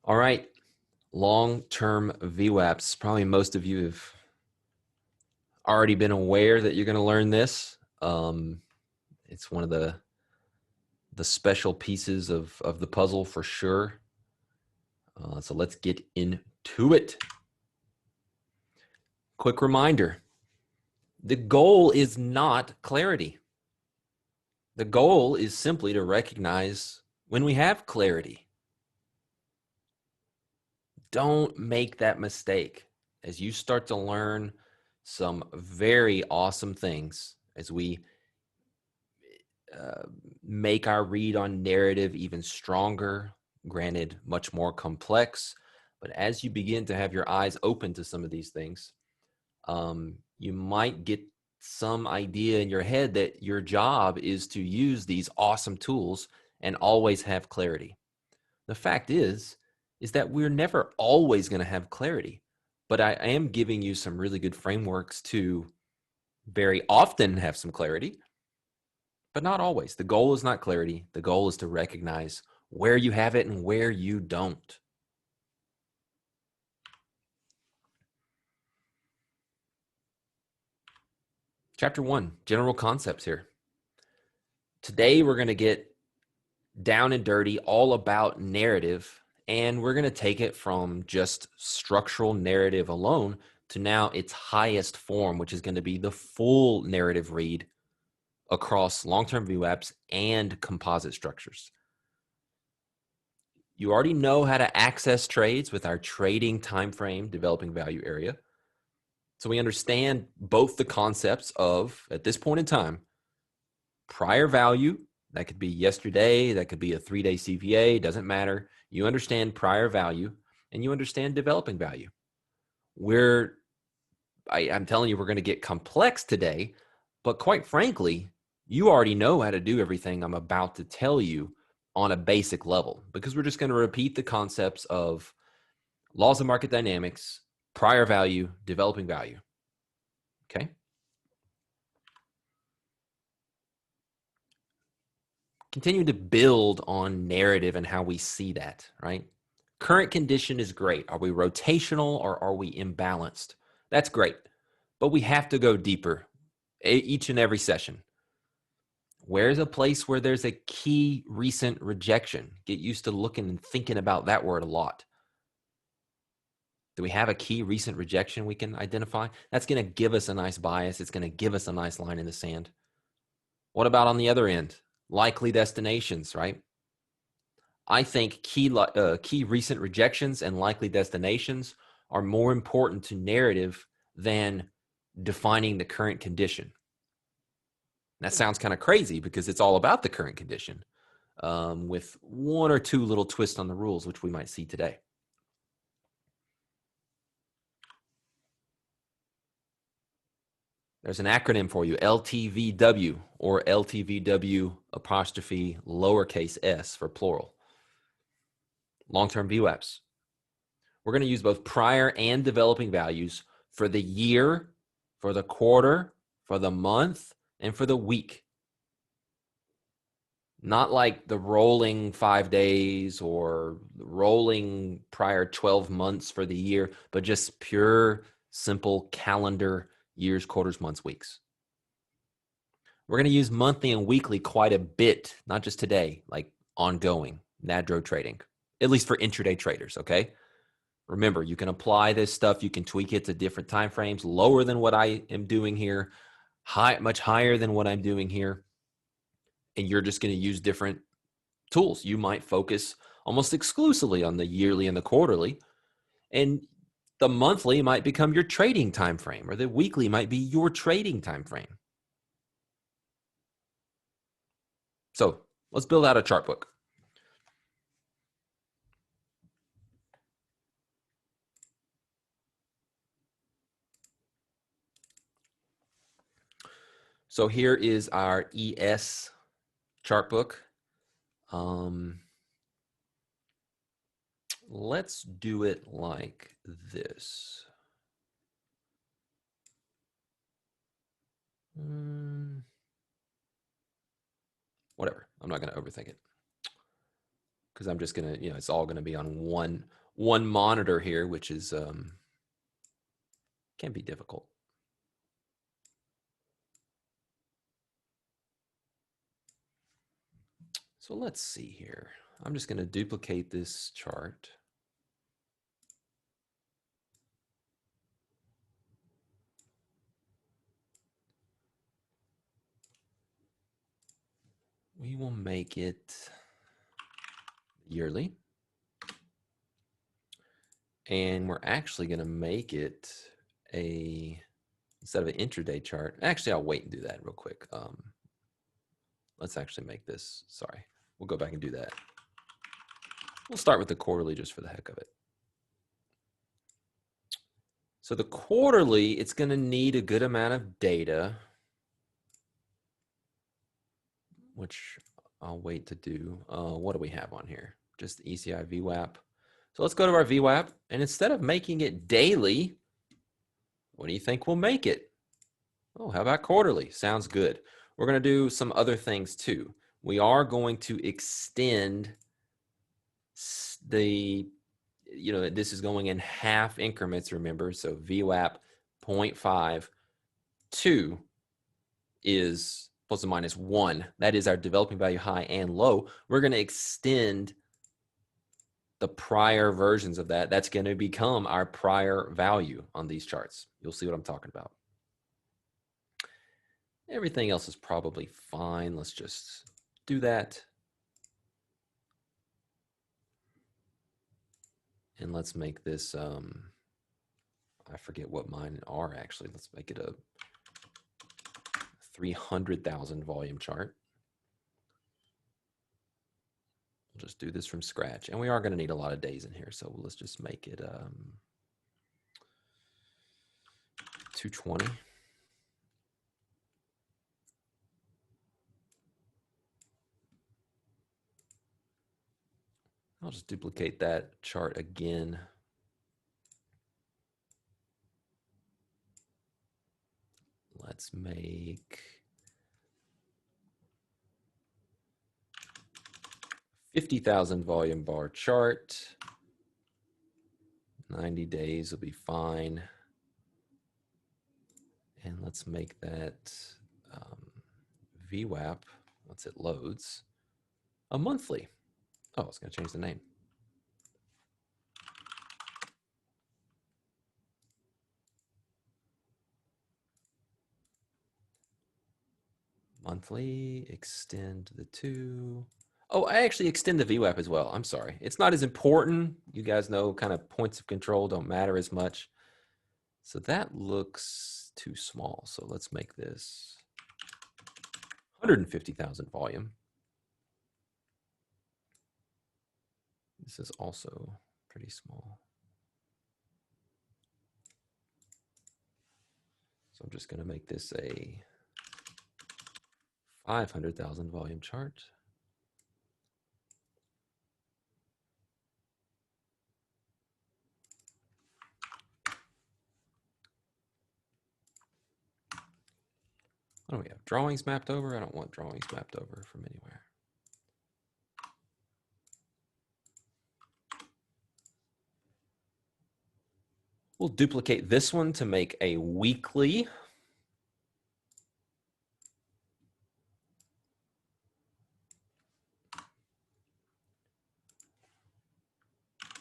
All right, long-term VWAPs. Probably most of you have already been aware that you're going to learn this. It's one of the special pieces of the puzzle for sure. So let's get into it. Quick reminder, the goal is not clarity. The goal is simply to recognize when we have clarity. Don't make that mistake as you start to learn some very awesome things as we make our read on narrative even stronger, granted much more complex. But as you begin to have your eyes open to some of these things, you might get some idea in your head that your job is to use these awesome tools and always have clarity. The fact is that we're never always going to have clarity, but I am giving you some really good frameworks to very often have some clarity, but not always. The goal is not clarity. The goal is to recognize where you have it and where you don't. Chapter 1, general concepts here. Today, we're going to get down and dirty all about narrative, and we're going to take it from just structural narrative alone to now its highest form, which is going to be the full narrative read across long-term VWAPs and composite structures. You already know how to access trades with our trading time frame developing value area. So we understand both the concepts of, at this point in time, prior value. That could be yesterday, that could be a 3-day CVA, doesn't matter. You understand prior value and you understand developing value. I'm telling you, we're going to get complex today, but quite frankly, you already know how to do everything I'm about to tell you on a basic level, because we're just going to repeat the concepts of laws of market dynamics, prior value, developing value. Okay. Continue to build on narrative and how we see that, right? Current condition is great. Are we rotational or are we imbalanced? That's great, but we have to go deeper each and every session. Where's a place where there's a key recent rejection? Get used to looking and thinking about that word a lot. Do we have a key recent rejection we can identify? That's going to give us a nice bias. It's going to give us a nice line in the sand. What about on the other end? Likely destinations, right? I think key recent rejections and likely destinations are more important to narrative than defining the current condition. That sounds kind of crazy because it's all about the current condition, with one or two little twists on the rules, which we might see today. There's an acronym for you, LTVW, or LTVW apostrophe lowercase s for plural. Long-term VWAPs. We're going to use both prior and developing values for the year, for the quarter, for the month, and for the week. Not like the rolling 5 days or rolling prior 12 months for the year, but just pure, simple calendar years, quarters, months, weeks. We're going to use monthly and weekly quite a bit, not just today, like ongoing, NADRO trading, at least for intraday traders, okay? Remember, you can apply this stuff. You can tweak it to different time frames, lower than what I am doing here, much higher than what I'm doing here. And you're just going to use different tools. You might focus almost exclusively on the yearly and the quarterly, and the monthly might become your trading time frame, or the weekly might be your trading time frame. So let's build out a chart book. So here is our ES chart book. Let's do it like this. Whatever. I'm not going to overthink it. because I'm just gonna, it's all gonna be on one monitor here, which is can be difficult. So let's see here. I'm just gonna duplicate this chart. We will make it yearly. And we're actually going to make it instead of an intraday chart. Actually, I'll wait and do that real quick. Let's actually make this, sorry. We'll go back and do that. We'll start with the quarterly just for the heck of it. So the quarterly, it's going to need a good amount of data, which I'll wait to do. What do we have on here? Just the ECI VWAP. So let's go to our VWAP, and instead of making it daily, what do you think we'll make it? Oh, how about quarterly? Sounds good. We're going to do some other things too. We are going to extend the, this is going in half increments, remember? So VWAP 0.5, 2 is plus or minus 1. That is our developing value high and low. We're going to extend the prior versions of that. That's going to become our prior value on these charts. You'll see what I'm talking about. Everything else is probably fine. Let's just do that. And let's make this, I forget what mine are actually. Let's make it a 300,000 volume chart. We'll just do this from scratch. And we are going to need a lot of days in here. So let's just make it 220. I'll just duplicate that chart again. Let's make 50,000 volume bar chart. 90 days will be fine. And let's make that VWAP, once it loads, a monthly. Oh, it's going to change the name. Monthly, extend the 2. Oh, I actually extend the VWAP as well. I'm sorry. It's not as important. You guys know kind of points of control don't matter as much. So that looks too small. So let's make this 150,000 volume. This is also pretty small. So I'm just going to make this a 500,000 volume chart. What do we have? Drawings mapped over? I don't want drawings mapped over from anywhere. We'll duplicate this one to make a weekly.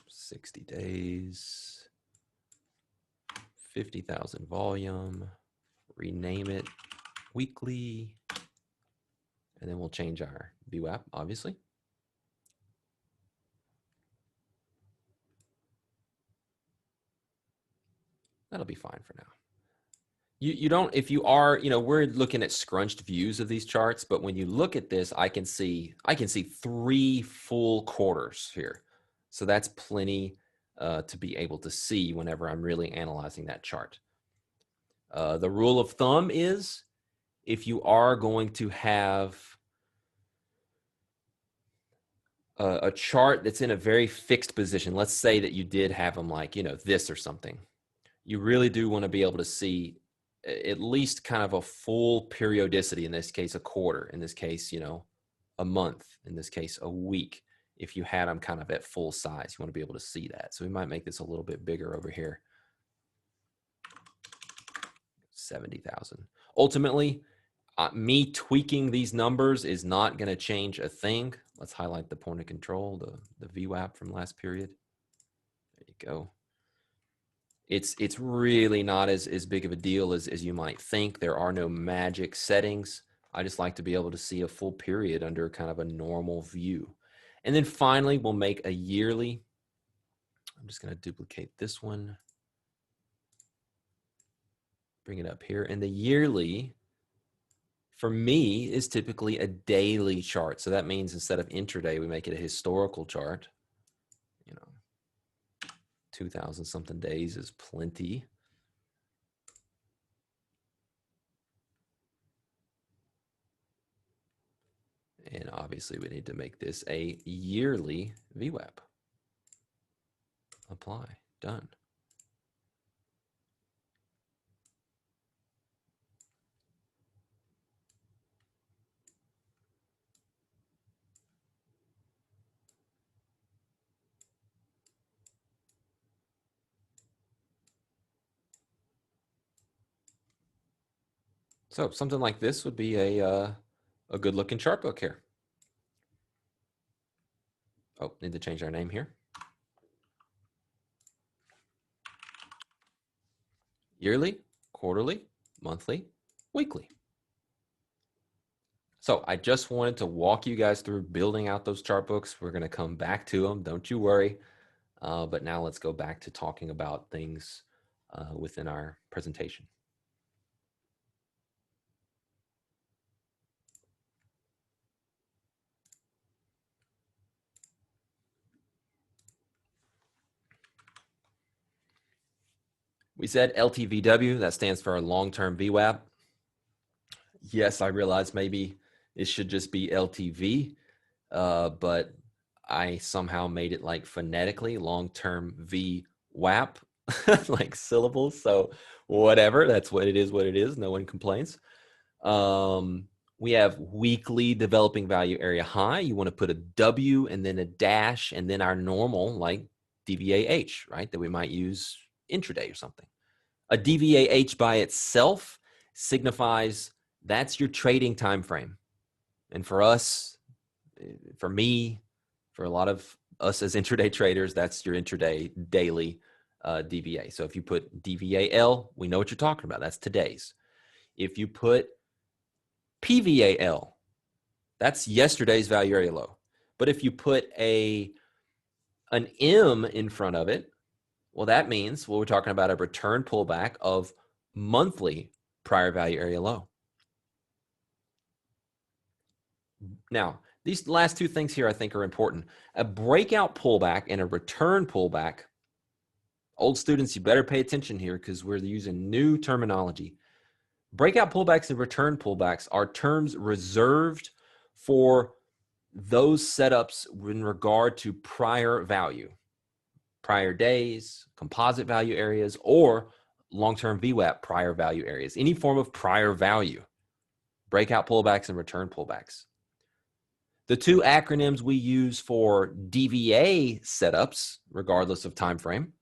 $60 days, 50,000 volume, rename it weekly, and then we'll change our VWAP, obviously. That'll be fine for now. You don't, if you are, we're looking at scrunched views of these charts, but when you look at this, I can see 3 full quarters here. So that's plenty to be able to see whenever I'm really analyzing that chart. The rule of thumb is if you are going to have a chart that's in a very fixed position, let's say that you did have them like, this or something, you really do want to be able to see at least kind of a full periodicity, in this case, a quarter, in this case, a month, in this case, a week. if you had them kind of at full size. You want to be able to see that. So we might make this a little bit bigger over here. 70,000. Ultimately, me tweaking these numbers is not going to change a thing. Let's highlight the point of control, the VWAP from last period. There you go. It's really not as big of a deal as you might think. There are no magic settings. I just like to be able to see a full period under kind of a normal view. And then finally, we'll make a yearly. I'm just going to duplicate this one. Bring it up here. And the yearly, for me, is typically a daily chart. So that means instead of intraday, we make it a historical chart. 2,000 something days is plenty. And obviously we need to make this a yearly VWAP. Apply, done. So something like this would be a good looking chart book here. Oh, need to change our name here. Yearly, quarterly, monthly, weekly. So I just wanted to walk you guys through building out those chart books. We're going to come back to them. Don't you worry. But now let's go back to talking about things within our presentation. We said LTVW, that stands for long-term VWAP. Yes, I realize maybe it should just be LTV, but I somehow made it like phonetically long-term VWAP, like syllables. So whatever, that's what it is. No one complains. We have weekly developing value area high. You want to put a W and then a dash and then our normal like DVAH, right? That we might use intraday or something. A DVAH by itself signifies that's your trading time frame. And for us, for me, for a lot of us as intraday traders, that's your intraday daily DVA. So if you put DVAL, we know what you're talking about. That's today's. If you put PVAL, that's yesterday's value area low. But if you put an M in front of it, well, that means we're talking about a return pullback of monthly prior value area low. Now, these last two things here I think are important. A breakout pullback and a return pullback. Old students, you better pay attention here because we're using new terminology. Breakout pullbacks and return pullbacks are terms reserved for those setups in regard to prior value, prior days, composite value areas, or long-term VWAP prior value areas, any form of prior value, breakout pullbacks and return pullbacks. The two acronyms we use for DVA setups, regardless of time frame,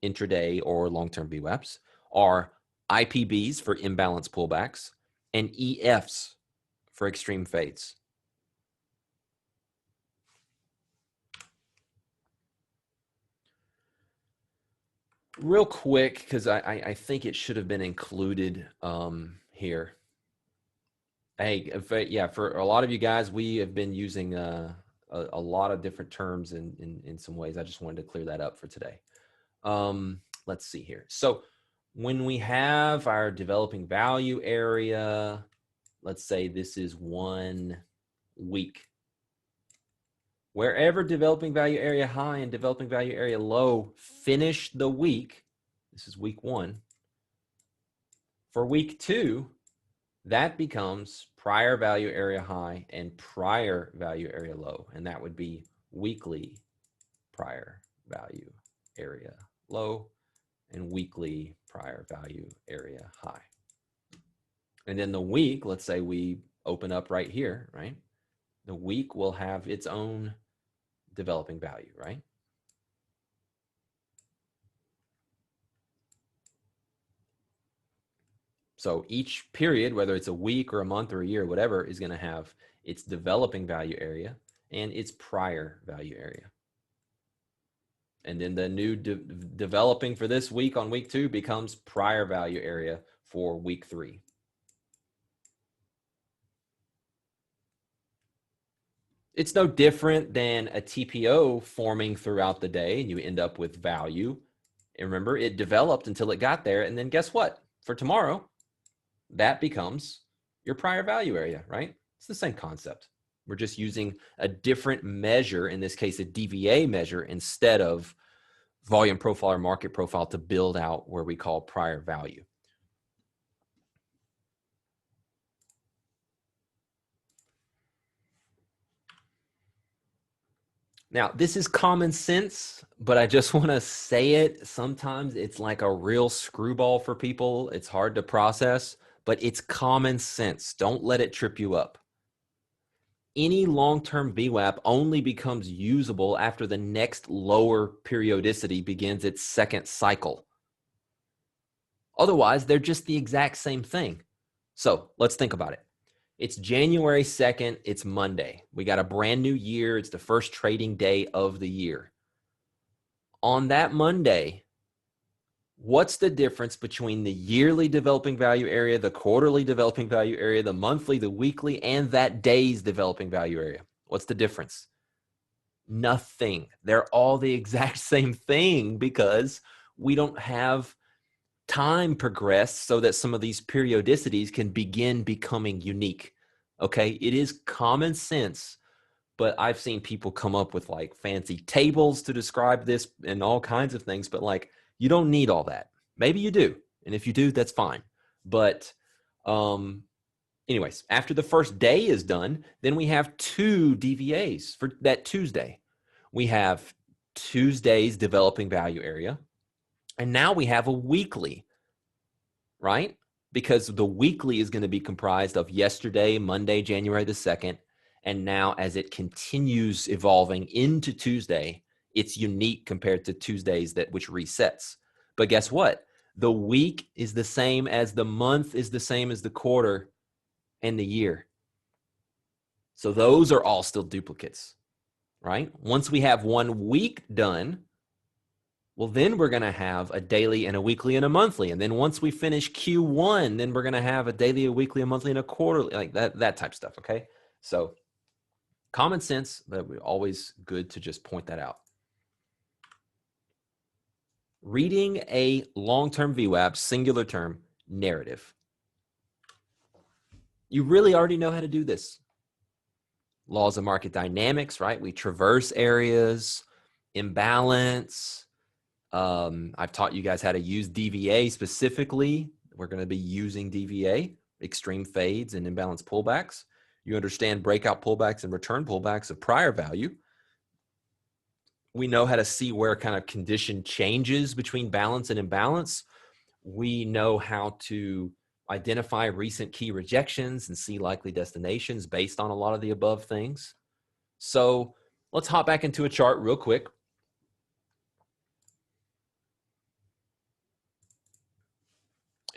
intraday or long-term VWAPs, are IPBs for imbalance pullbacks and EFs for extreme fades. Real quick, because I think it should have been included here. Hey, yeah, for a lot of you guys, we have been using a lot of different terms in some ways. I just wanted to clear that up for today. Let's see here. So when we have our developing value area, let's say this is 1 week. Wherever developing value area high and developing value area low finish the week, this is week 1. For week 2, that becomes prior value area high and prior value area low, and that would be weekly prior value area low and weekly prior value area high. And then the week, let's say we open up right here, right? The week will have its own developing value, right? So each period, whether it's a week or a month or a year, whatever, is going to have its developing value area and its prior value area. And then the new developing for this week on week 2 becomes prior value area for week 3. It's no different than a TPO forming throughout the day, and you end up with value. And remember, it developed until it got there. And then guess what? For tomorrow, that becomes your prior value area, right? It's the same concept. We're just using a different measure, in this case, a DVA measure, instead of volume profile or market profile to build out where we call prior value. Now, this is common sense, but I just want to say it. Sometimes it's like a real screwball for people. It's hard to process, but it's common sense. Don't let it trip you up. Any long-term VWAP only becomes usable after the next lower periodicity begins its second cycle. Otherwise, they're just the exact same thing. So let's think about it. It's January 2nd. It's Monday. We got a brand new year. It's the first trading day of the year. On that Monday, what's the difference between the yearly developing value area, the quarterly developing value area, the monthly, the weekly, and that day's developing value area? What's the difference? Nothing. They're all the exact same thing because we don't have time progress so that some of these periodicities can begin becoming unique. Okay, it is common sense, but I've seen people come up with like fancy tables to describe this and all kinds of things, but like you don't need all that. Maybe you do, and if you do, that's fine. But anyways, after the first day is done, then we have 2 DVAs for that Tuesday. We have Tuesday's developing value area, and now we have a weekly, right? Because the weekly is going to be comprised of yesterday, Monday, January the 2nd. And now as it continues evolving into Tuesday, it's unique compared to Tuesdays which resets. But guess what? The week is the same as the month, is the same as the quarter and the year. So those are all still duplicates, right? Once we have 1 week done, well, then we're going to have a daily and a weekly and a monthly. And then once we finish Q1, then we're going to have a daily, a weekly, a monthly, and a quarterly, like that type of stuff, okay? So common sense, but always good to just point that out. Reading a long-term VWAP, singular term, narrative. You really already know how to do this. Laws of market dynamics, right? We traverse areas, imbalance. I've taught you guys how to use DVA specifically. We're going to be using DVA, extreme fades and imbalance pullbacks. You understand breakout pullbacks and return pullbacks of prior value. We know how to see where kind of condition changes between balance and imbalance. We know how to identify recent key rejections and see likely destinations based on a lot of the above things. So let's hop back into a chart real quick.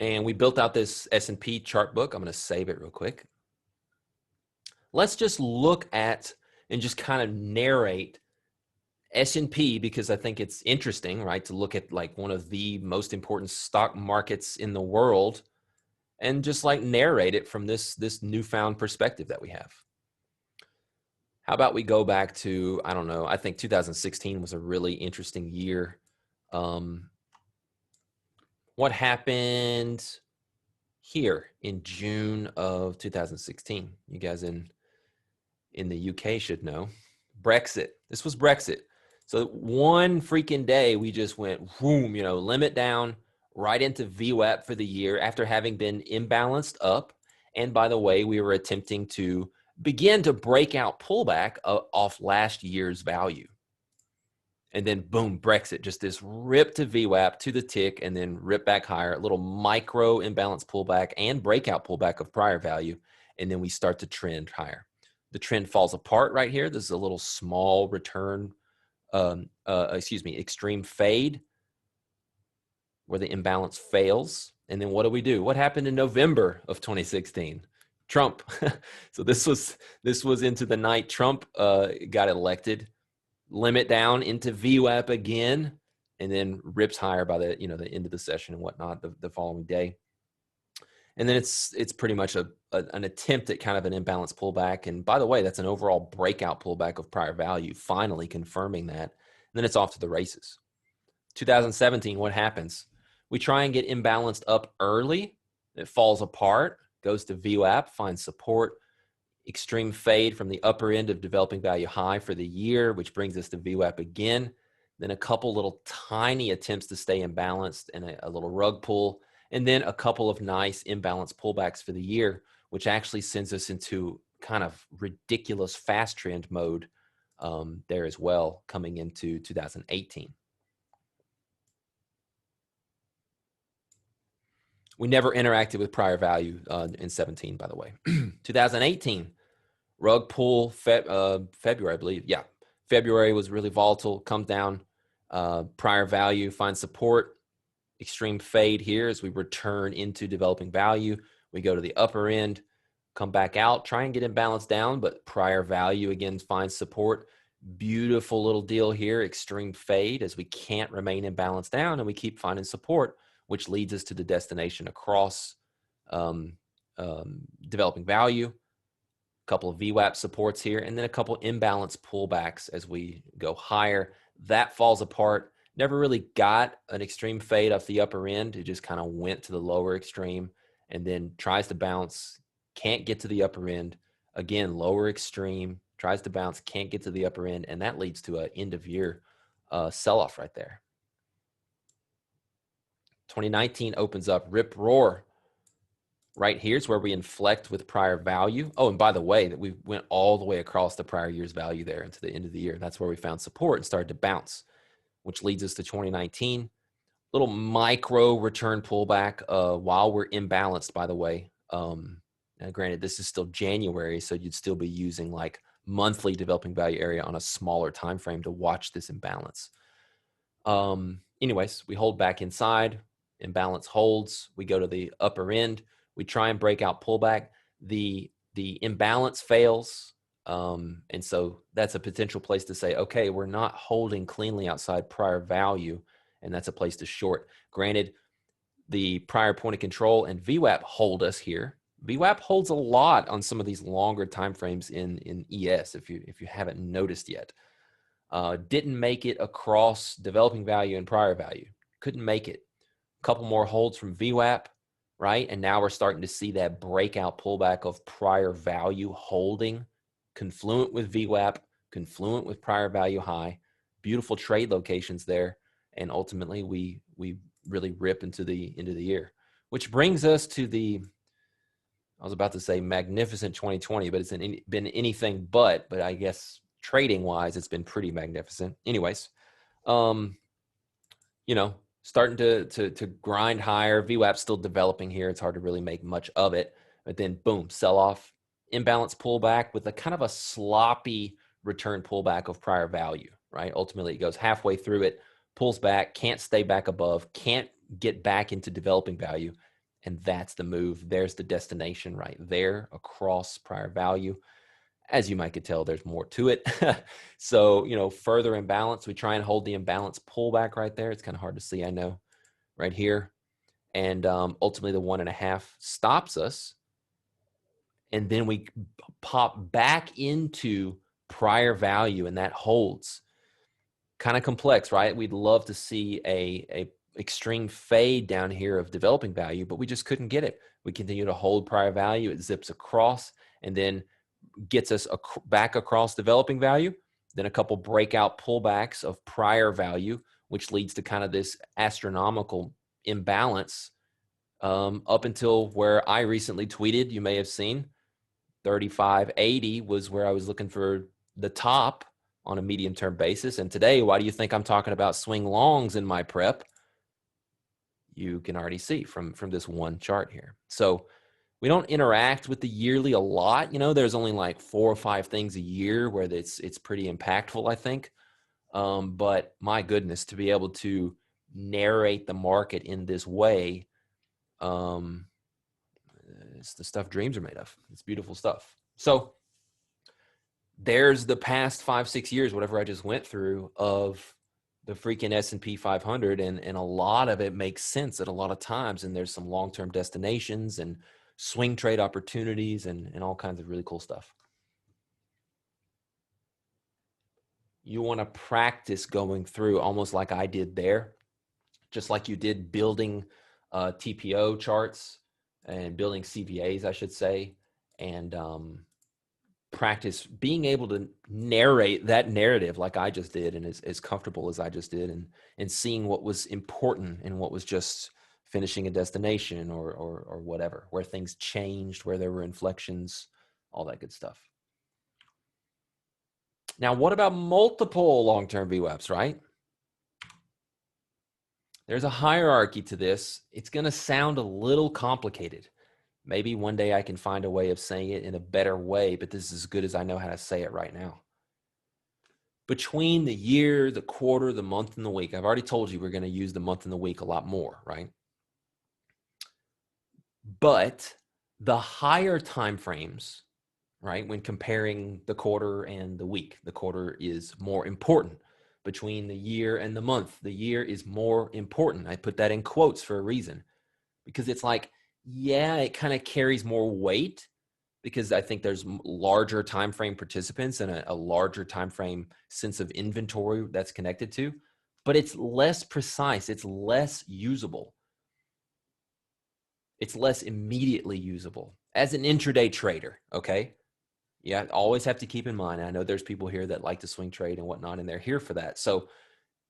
And we built out this S&P chart book. I'm going to save it real quick. Let's just look at and just kind of narrate S&P because I think it's interesting, right, to look at like one of the most important stock markets in the world and just like narrate it from this newfound perspective that we have. How about we go back to, I don't know, I think 2016 was a really interesting year. What happened here in June of 2016? You guys in the UK should know. Brexit. This was Brexit. So one freaking day we just went, boom, limit down right into VWAP for the year after having been imbalanced up. And by the way, we were attempting to begin to break out pullback off last year's value. And then boom, Brexit, just this rip to VWAP to the tick and then rip back higher, a little micro imbalance pullback and breakout pullback of prior value. And then we start to trend higher. The trend falls apart right here. This is a little small return, extreme fade where the imbalance fails. And then what do? What happened in November of 2016? Trump. So this was into the night Trump got elected. Limit down into VWAP again, and then rips higher by the the end of the session and whatnot the following day. And then it's pretty much an attempt at kind of an imbalance pullback. And by the way, that's an overall breakout pullback of prior value, finally confirming that. And then it's off to the races. 2017, what happens? We try and get imbalanced up early. It falls apart, goes to VWAP, finds support, extreme fade from the upper end of developing value high for the year, which brings us to VWAP again. Then a couple little tiny attempts to stay imbalanced and a little rug pull. And then a couple of nice imbalance pullbacks for the year, which actually sends us into kind of ridiculous fast trend mode there as well coming into 2018. We never interacted with prior value in 17, by the way. 2018, rug pull, February, I believe. Yeah, February was really volatile, comes down, prior value, finds support, extreme fade here as we return into developing value. We go to the upper end, come back out, try and get imbalance down, but prior value again finds support. Beautiful little deal here, extreme fade as we can't remain imbalanced down and we keep finding support, which leads us to the destination across developing value. A couple of VWAP supports here, and then a couple imbalance pullbacks as we go higher. That falls apart. Never really got an extreme fade off the upper end. It just kind of went to the lower extreme and then tries to bounce, can't get to the upper end. Again, lower extreme, tries to bounce, can't get to the upper end, and that leads to an end of year sell-off right there. 2019 opens up, rip roar. Right here's where we inflect with prior value. Oh, and by the way, that we went all the way across the prior year's value there into the end of the year. That's where we found support and started to bounce, which leads us to 2019. Little micro return pullback while we're imbalanced, by the way. Now, granted, this is still January, so you'd still be using like monthly developing value area on a smaller time frame to watch this imbalance. Anyways, we hold back inside. Imbalance holds. We go to the upper end. We try and break out pullback. The imbalance fails. And so that's a potential place to say, okay, we're not holding cleanly outside prior value, and that's a place to short. Granted, the prior point of control and VWAP hold us here. VWAP holds a lot on some of these longer time frames in ES, if you haven't noticed yet. Didn't make it across developing value and prior value. Couldn't make it. A couple more holds from VWAP, right? And now we're starting to see that breakout pullback of prior value holding, confluent with VWAP, confluent with prior value high. Beautiful trade locations there. And ultimately, we really rip into the end of the year, which brings us to the, I was about to say magnificent 2020, but it's been anything but I guess trading wise, it's been pretty magnificent. Anyways, starting to grind higher. VWAP still developing here. It's hard to really make much of it, but then boom, sell off, imbalance pullback with a kind of a sloppy return pullback of prior value, right? Ultimately, it goes halfway through it, pulls back, can't stay back above, can't get back into developing value. And that's the move. There's the destination right there across prior value. As you might could tell, there's more to it. So, further imbalance, we try and hold the imbalance pullback right there. It's kind of hard to see, I know, right here. And ultimately, the 1.5 stops us. And then we pop back into prior value, and that holds. Kind of complex, right? We'd love to see a extreme fade down here of developing value, but we just couldn't get it. We continue to hold prior value. It zips across and then gets us back across developing value. Then a couple breakout pullbacks of prior value, which leads to kind of this astronomical imbalance up until where I recently tweeted, you may have seen, 35.80 was where I was looking for the top on a medium-term basis. And today, why do you think I'm talking about swing longs in my prep? You can already see from this one chart here. So We don't interact with the yearly a lot. There's only like 4 or 5 things a year where it's pretty impactful, I think. But my goodness, to be able to narrate the market in this way, um, it's the stuff dreams are made of. It's beautiful stuff. So there's the past 5-6 years, whatever I just went through, of the freaking S&P 500, and a lot of it makes sense at a lot of times, and there's some long-term destinations and swing trade opportunities and all kinds of really cool stuff. You want to practice going through almost like I did there, just like you did building TPO charts and building CVAs, I should say, and practice being able to narrate that narrative like I just did, and as comfortable as I just did, and seeing what was important and what was just finishing a destination or whatever, where things changed, where there were inflections, all that good stuff. Now, what about multiple long-term VWAPs, right? There's a hierarchy to this. It's going to sound a little complicated. Maybe one day I can find a way of saying it in a better way, but this is as good as I know how to say it right now. Between the year, the quarter, the month, and the week, I've already told you we're going to use the month and the week a lot more, right? But the higher time frames, right, when comparing the quarter and the week, the quarter is more important. Between the year and the month, the year is more important. I put that in quotes for a reason, because it's like, yeah, it kind of carries more weight because I think there's larger time frame participants and a larger time frame sense of inventory that's connected to, but it's less precise. It's less usable. It's less immediately usable as an intraday trader. Okay. Yeah. Always have to keep in mind. I know there's people here that like to swing trade and whatnot, and they're here for that. So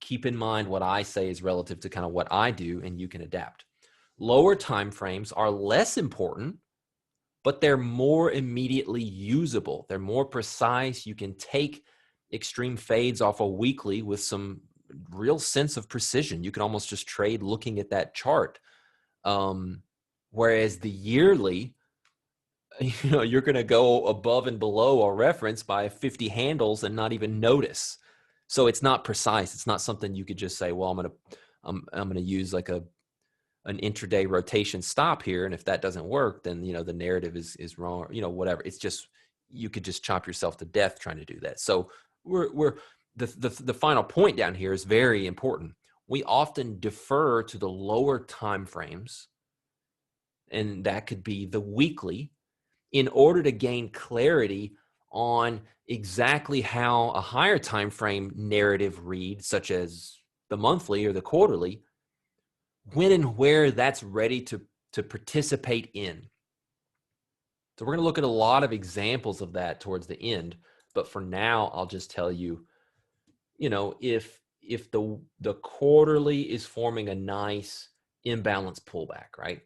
keep in mind what I say is relative to kind of what I do, and you can adapt. Lower time frames are less important, but they're more immediately usable. They're more precise. You can take extreme fades off a weekly with some real sense of precision. You can almost just trade looking at that chart. Whereas the yearly, you're going to go above and below a reference by 50 handles and not even notice. So it's not precise. It's not something you could just say, well, I'm going to use like an intraday rotation stop here, and if that doesn't work, then the narrative is wrong, or whatever. It's just, you could just chop yourself to death trying to do that. So the final point down here is very important. We often defer to the lower time frames, and that could be the weekly, in order to gain clarity on exactly how a higher time frame narrative reads, such as the monthly or the quarterly, when and where that's ready to participate in. So we're going to look at a lot of examples of that towards the end. But for now, I'll just tell you, if the quarterly is forming a nice imbalance pullback, right?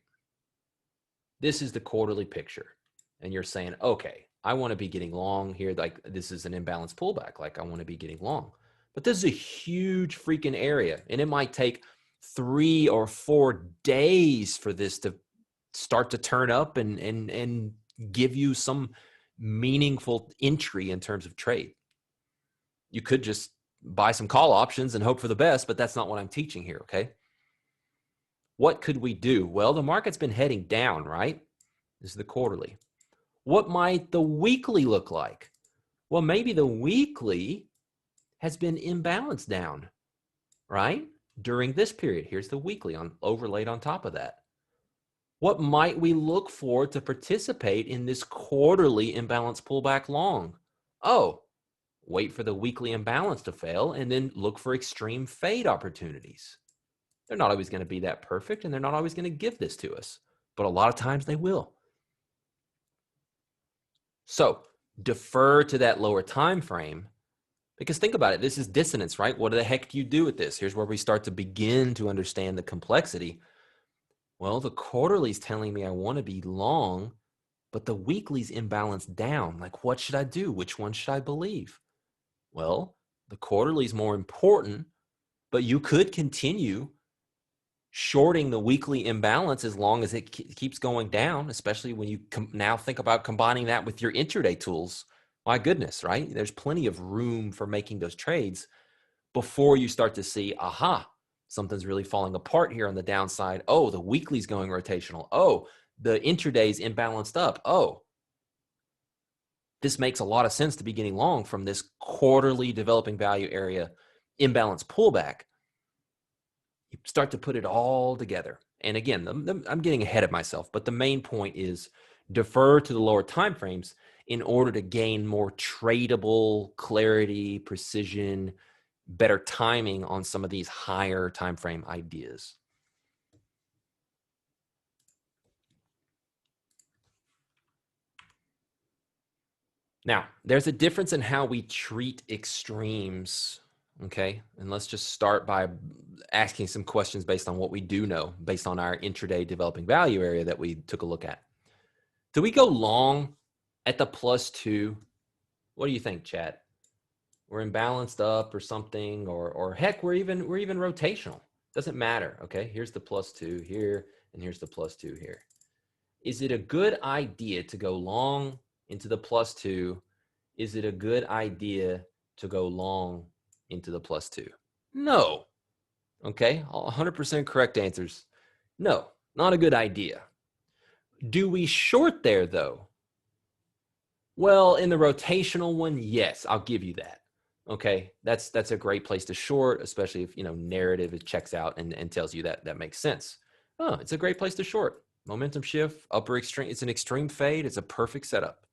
This is the quarterly picture. And you're saying, okay, I want to be getting long here. Like, this is an imbalance pullback. Like, I want to be getting long. But this is a huge freaking area. And it might take 3 or 4 days for this to start to turn up and give you some meaningful entry in terms of trade. You could just buy some call options and hope for the best, but that's not what I'm teaching here, okay? What could we do? Well, the market's been heading down, right? This is the quarterly. What might the weekly look like? Well, maybe the weekly has been imbalanced down, right? During this period. Here's the weekly overlaid on top of that. What might we look for to participate in this quarterly imbalance pullback long? Oh, wait for the weekly imbalance to fail and then look for extreme fade opportunities. They're not always going to be that perfect, and they're not always going to give this to us, but a lot of times they will. So defer to that lower time frame, because think about it. This is dissonance, right? What the heck do you do with this? Here's where we start to begin to understand the complexity. Well, the quarterly's telling me I want to be long, but the weekly's imbalanced down. Like, what should I do? Which one should I believe? Well, the quarterly's more important, but you could continue shorting the weekly imbalance as long as it keeps going down, especially when you now think about combining that with your intraday tools. My goodness, right? There's plenty of room for making those trades before you start to see, aha, something's really falling apart here on the downside. Oh, the weekly's going rotational. Oh, the intraday's imbalanced up. Oh, this makes a lot of sense to be getting long from this quarterly developing value area imbalance pullback. You start to put it all together. And again, I'm getting ahead of myself, but the main point is defer to the lower time frames in order to gain more tradable clarity, precision, better timing on some of these higher time frame ideas. Now, there's a difference in how we treat extremes, okay? And let's just start by asking some questions based on what we do know, based on our intraday developing value area that we took a look at. Do we go long at the +2? What do you think, chat? We're imbalanced up or something, or heck, we're even rotational. Doesn't matter, okay? Here's the +2 here, and here's the +2 here. Is it a good idea to go long into the +2? Is it a good idea to go long into the +2? No. Okay, 100% correct answers. No, not a good idea. Do we short there though? Well, in the rotational one, yes, I'll give you that. Okay, that's a great place to short, especially if narrative it checks out and tells you that makes sense. Oh, it's a great place to short. Momentum shift, upper extreme. It's an extreme fade. It's a perfect setup.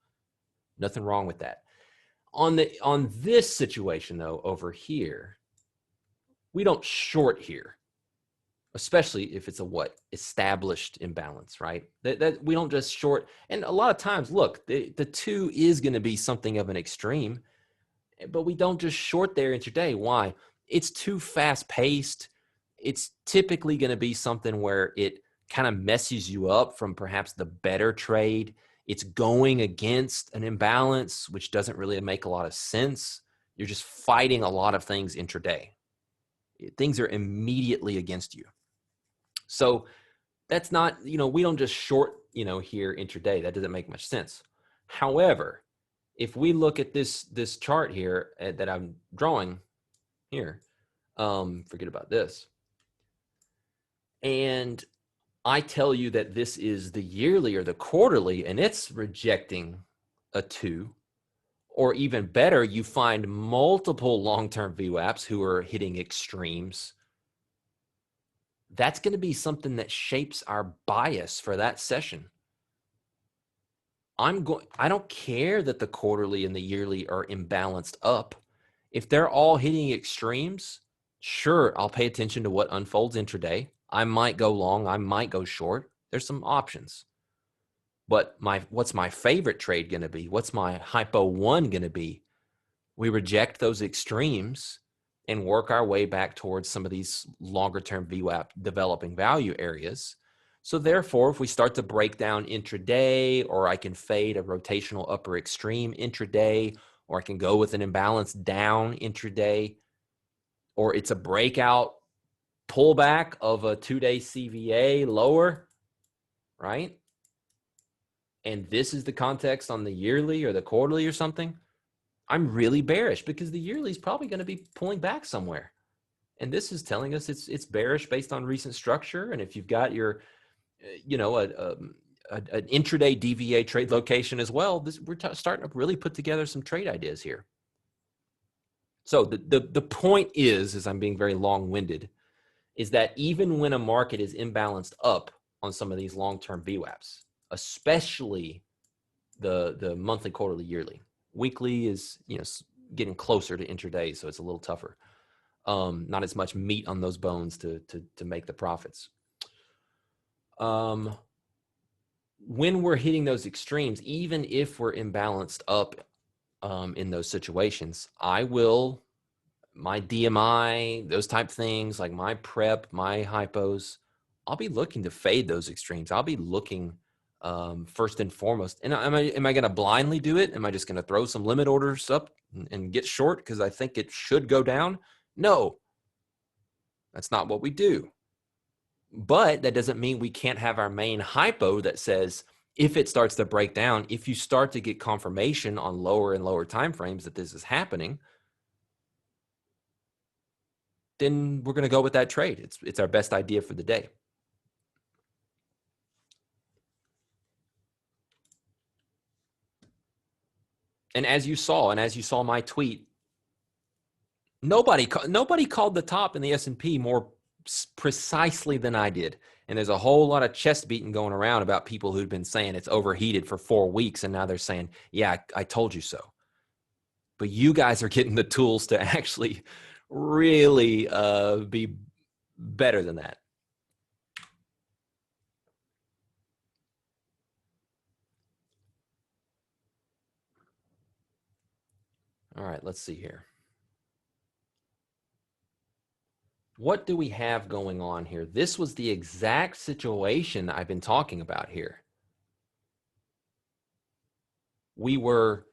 Nothing wrong with that. On this situation though, over here, we don't short here, especially if it's a established imbalance, right? That we don't just short. And a lot of times, look, the 2 is going to be something of an extreme, but we don't just short there intraday. Why? It's too fast paced. It's typically going to be something where it kind of messes you up from perhaps the better trade. It's going against an imbalance, which doesn't really make a lot of sense. You're just fighting a lot of things intraday. Things are immediately against you. So that's not, we don't just short, here intraday. That doesn't make much sense. However, if we look at this chart here that I'm drawing here, forget about this. And I tell you that this is the yearly or the quarterly, and it's rejecting a 2. Or even better, you find multiple long-term VWAPs who are hitting extremes. That's going to be something that shapes our bias for that session. I don't care that the quarterly and the yearly are imbalanced up. If they're all hitting extremes, sure, I'll pay attention to what unfolds intraday. I might go long, I might go short. There's some options. But what's my favorite trade going to be? What's my hypo 1 going to be? We reject those extremes and work our way back towards some of these longer term VWAP developing value areas. So therefore, if we start to break down intraday, or I can fade a rotational upper extreme intraday, or I can go with an imbalance down intraday, or it's a breakout pullback of a 2-day CVA lower, right? And this is the context on the yearly or the quarterly or something, I'm really bearish because the yearly is probably going to be pulling back somewhere. And this is telling us it's bearish based on recent structure. And if you've got your, an intraday DVA trade location as well, we're starting to really put together some trade ideas here. So the point is, as I'm being very long-winded, is that even when a market is imbalanced up on some of these long-term VWAPs, especially the monthly, quarterly, yearly, weekly is getting closer to intraday, so it's a little tougher. Not as much meat on those bones to make the profits. When we're hitting those extremes, even if we're imbalanced up in those situations, my DMI, those type things, like my prep, my hypos, I'll be looking to fade those extremes. I'll be looking first and foremost. And am I going to blindly do it? Am I just going to throw some limit orders up and get short because I think it should go down? No, that's not what we do. But that doesn't mean we can't have our main hypo that says if it starts to break down, if you start to get confirmation on lower and lower time frames that this is happening, then we're going to go with that trade. It's our best idea for the day. And as you saw my tweet, nobody called the top in the S&P more precisely than I did. And there's a whole lot of chest beating going around about people who'd been saying it's overheated for 4 weeks, and now they're saying, yeah, I told you so. But you guys are getting the tools to actually really be better than that. All right, let's see here. What do we have going on here? This was the exact situation I've been talking about here. We were,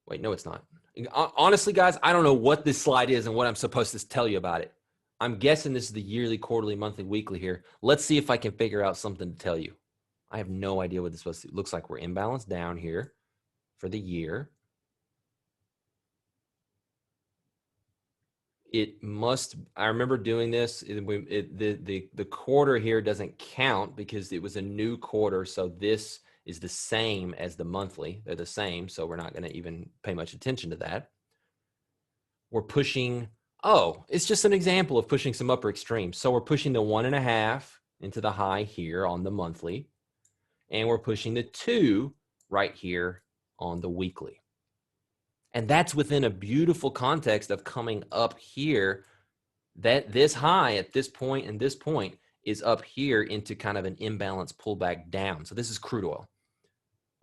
wait, no, it's not. Honestly, guys, I don't know what this slide is and what I'm supposed to tell you about it. I'm guessing this is the yearly, quarterly, monthly, weekly here. Let's see if I can figure out something to tell you. I have no idea what this is supposed to. It looks like we're imbalanced down here for the year. It must, I remember doing this. The quarter here doesn't count because it was a new quarter. So this is the same as the monthly. They're the same. So we're not going to even pay much attention to that. We're pushing, oh, it's just an example of pushing some upper extremes. So we're pushing the 1.5 into the high here on the monthly. And we're pushing the 2 right here on the weekly. And that's within a beautiful context of coming up here, that this high at this point and this point is up here into kind of an imbalance pullback down. So this is crude oil,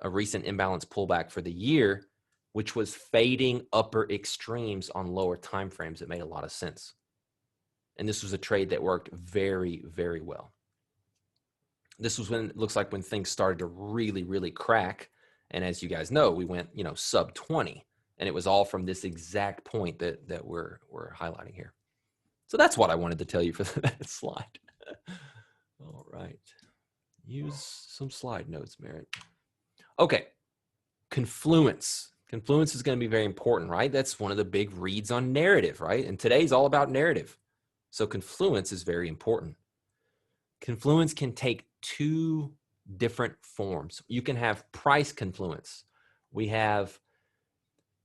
a recent imbalance pullback for the year, which was fading upper extremes on lower time frames. It made a lot of sense. And this was a trade that worked very, very well. This was when it looks like when things started to really, really crack. And as you guys know, we went, sub 20. And it was all from this exact point that we're highlighting here. So that's what I wanted to tell you for that slide. All right. Use some slide notes, Merritt. Okay. Confluence. Confluence is going to be very important, right? That's one of the big reads on narrative, right? And today's all about narrative. So confluence is very important. Confluence can take 2 different forms. You can have price confluence. We have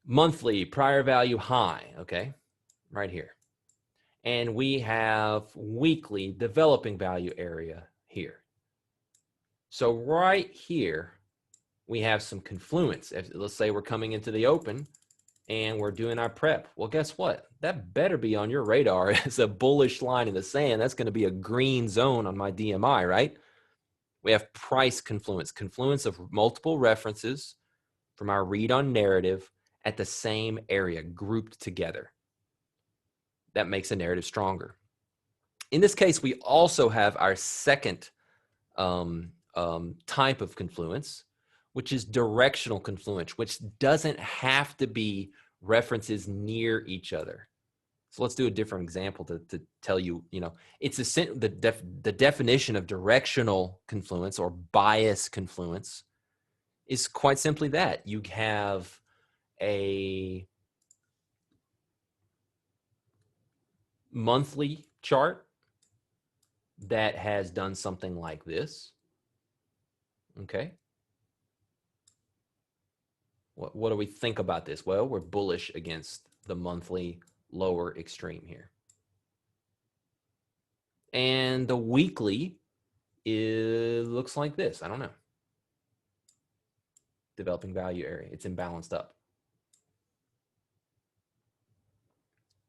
monthly prior value high, okay, right here. And we have weekly developing value area here. So right here, we have some confluence. Let's say we're coming into the open and we're doing our prep. Well, guess what? That better be on your radar as a bullish line in the sand. That's going to be a green zone on my DMI, right? We have price confluence, confluence of multiple references from our read on narrative at the same area, grouped together. That makes a narrative stronger. In this case, we also have our second type of confluence, which is directional confluence, which doesn't have to be references near each other. So let's do a different example to tell you, it's the definition of directional confluence or bias confluence is quite simply that. You have a monthly chart that has done something like this. Okay. What do we think about this? Well, we're bullish against the monthly lower extreme here. And the weekly looks like this. I don't know. Developing value area. It's imbalanced up.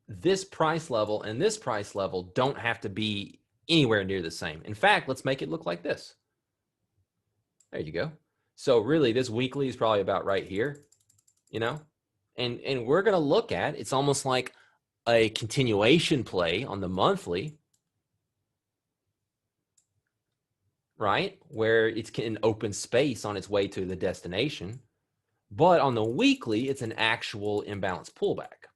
This price level and this price level don't have to be anywhere near the same. In fact, let's make it look like this. There you go. So really, this weekly is probably about right here, and we're going to look at, it's almost like a continuation play on the monthly, right? Where it's in open space on its way to the destination. But on the weekly, it's an actual imbalance pullback.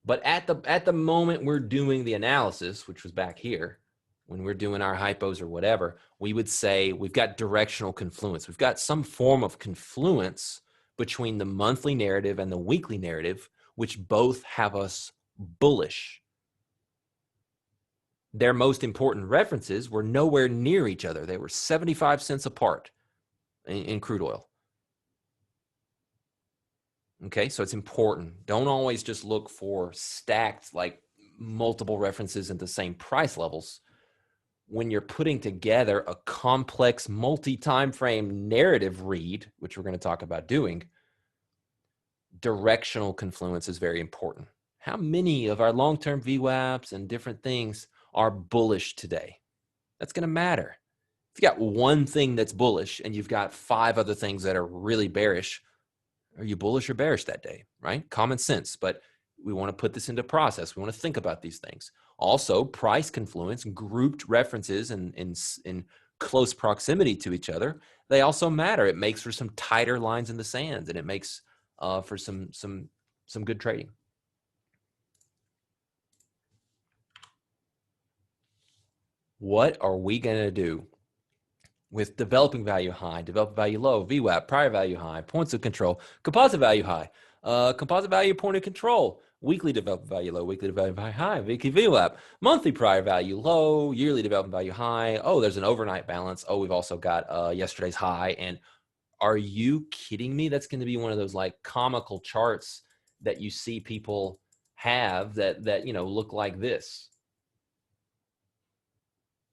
But at the moment we're doing the analysis, which was back here, when we're doing our hypos or whatever, we would say we've got directional confluence. We've got some form of confluence between the monthly narrative and the weekly narrative, which both have us bullish. Their most important references were nowhere near each other. They were 75 cents apart in crude oil. Okay, so it's important. Don't always just look for stacked, like multiple references at the same price levels. When you're putting together a complex multi-time frame narrative read, which we're going to talk about doing, directional confluence is very important. How many of our long-term VWAPs and different things are bullish today? That's going to matter. If you got one thing that's bullish and you've got 5 other things that are really bearish, are you bullish or bearish that day, right? Common sense, but we want to put this into process. We want to think about these things. Also, price confluence, grouped references in close proximity to each other, they also matter. It makes for some tighter lines in the sands, and it makes for some good trading. What are we going to do with developing value high, developing value low, VWAP, prior value high, points of control, composite value high, composite value point of control, weekly developing value low, weekly developing value high, weekly VWAP, monthly prior value low, yearly developing value high. Oh, there's an overnight balance. Oh, we've also got yesterday's high. And are you kidding me? That's going to be one of those like comical charts that you see people have that look like this.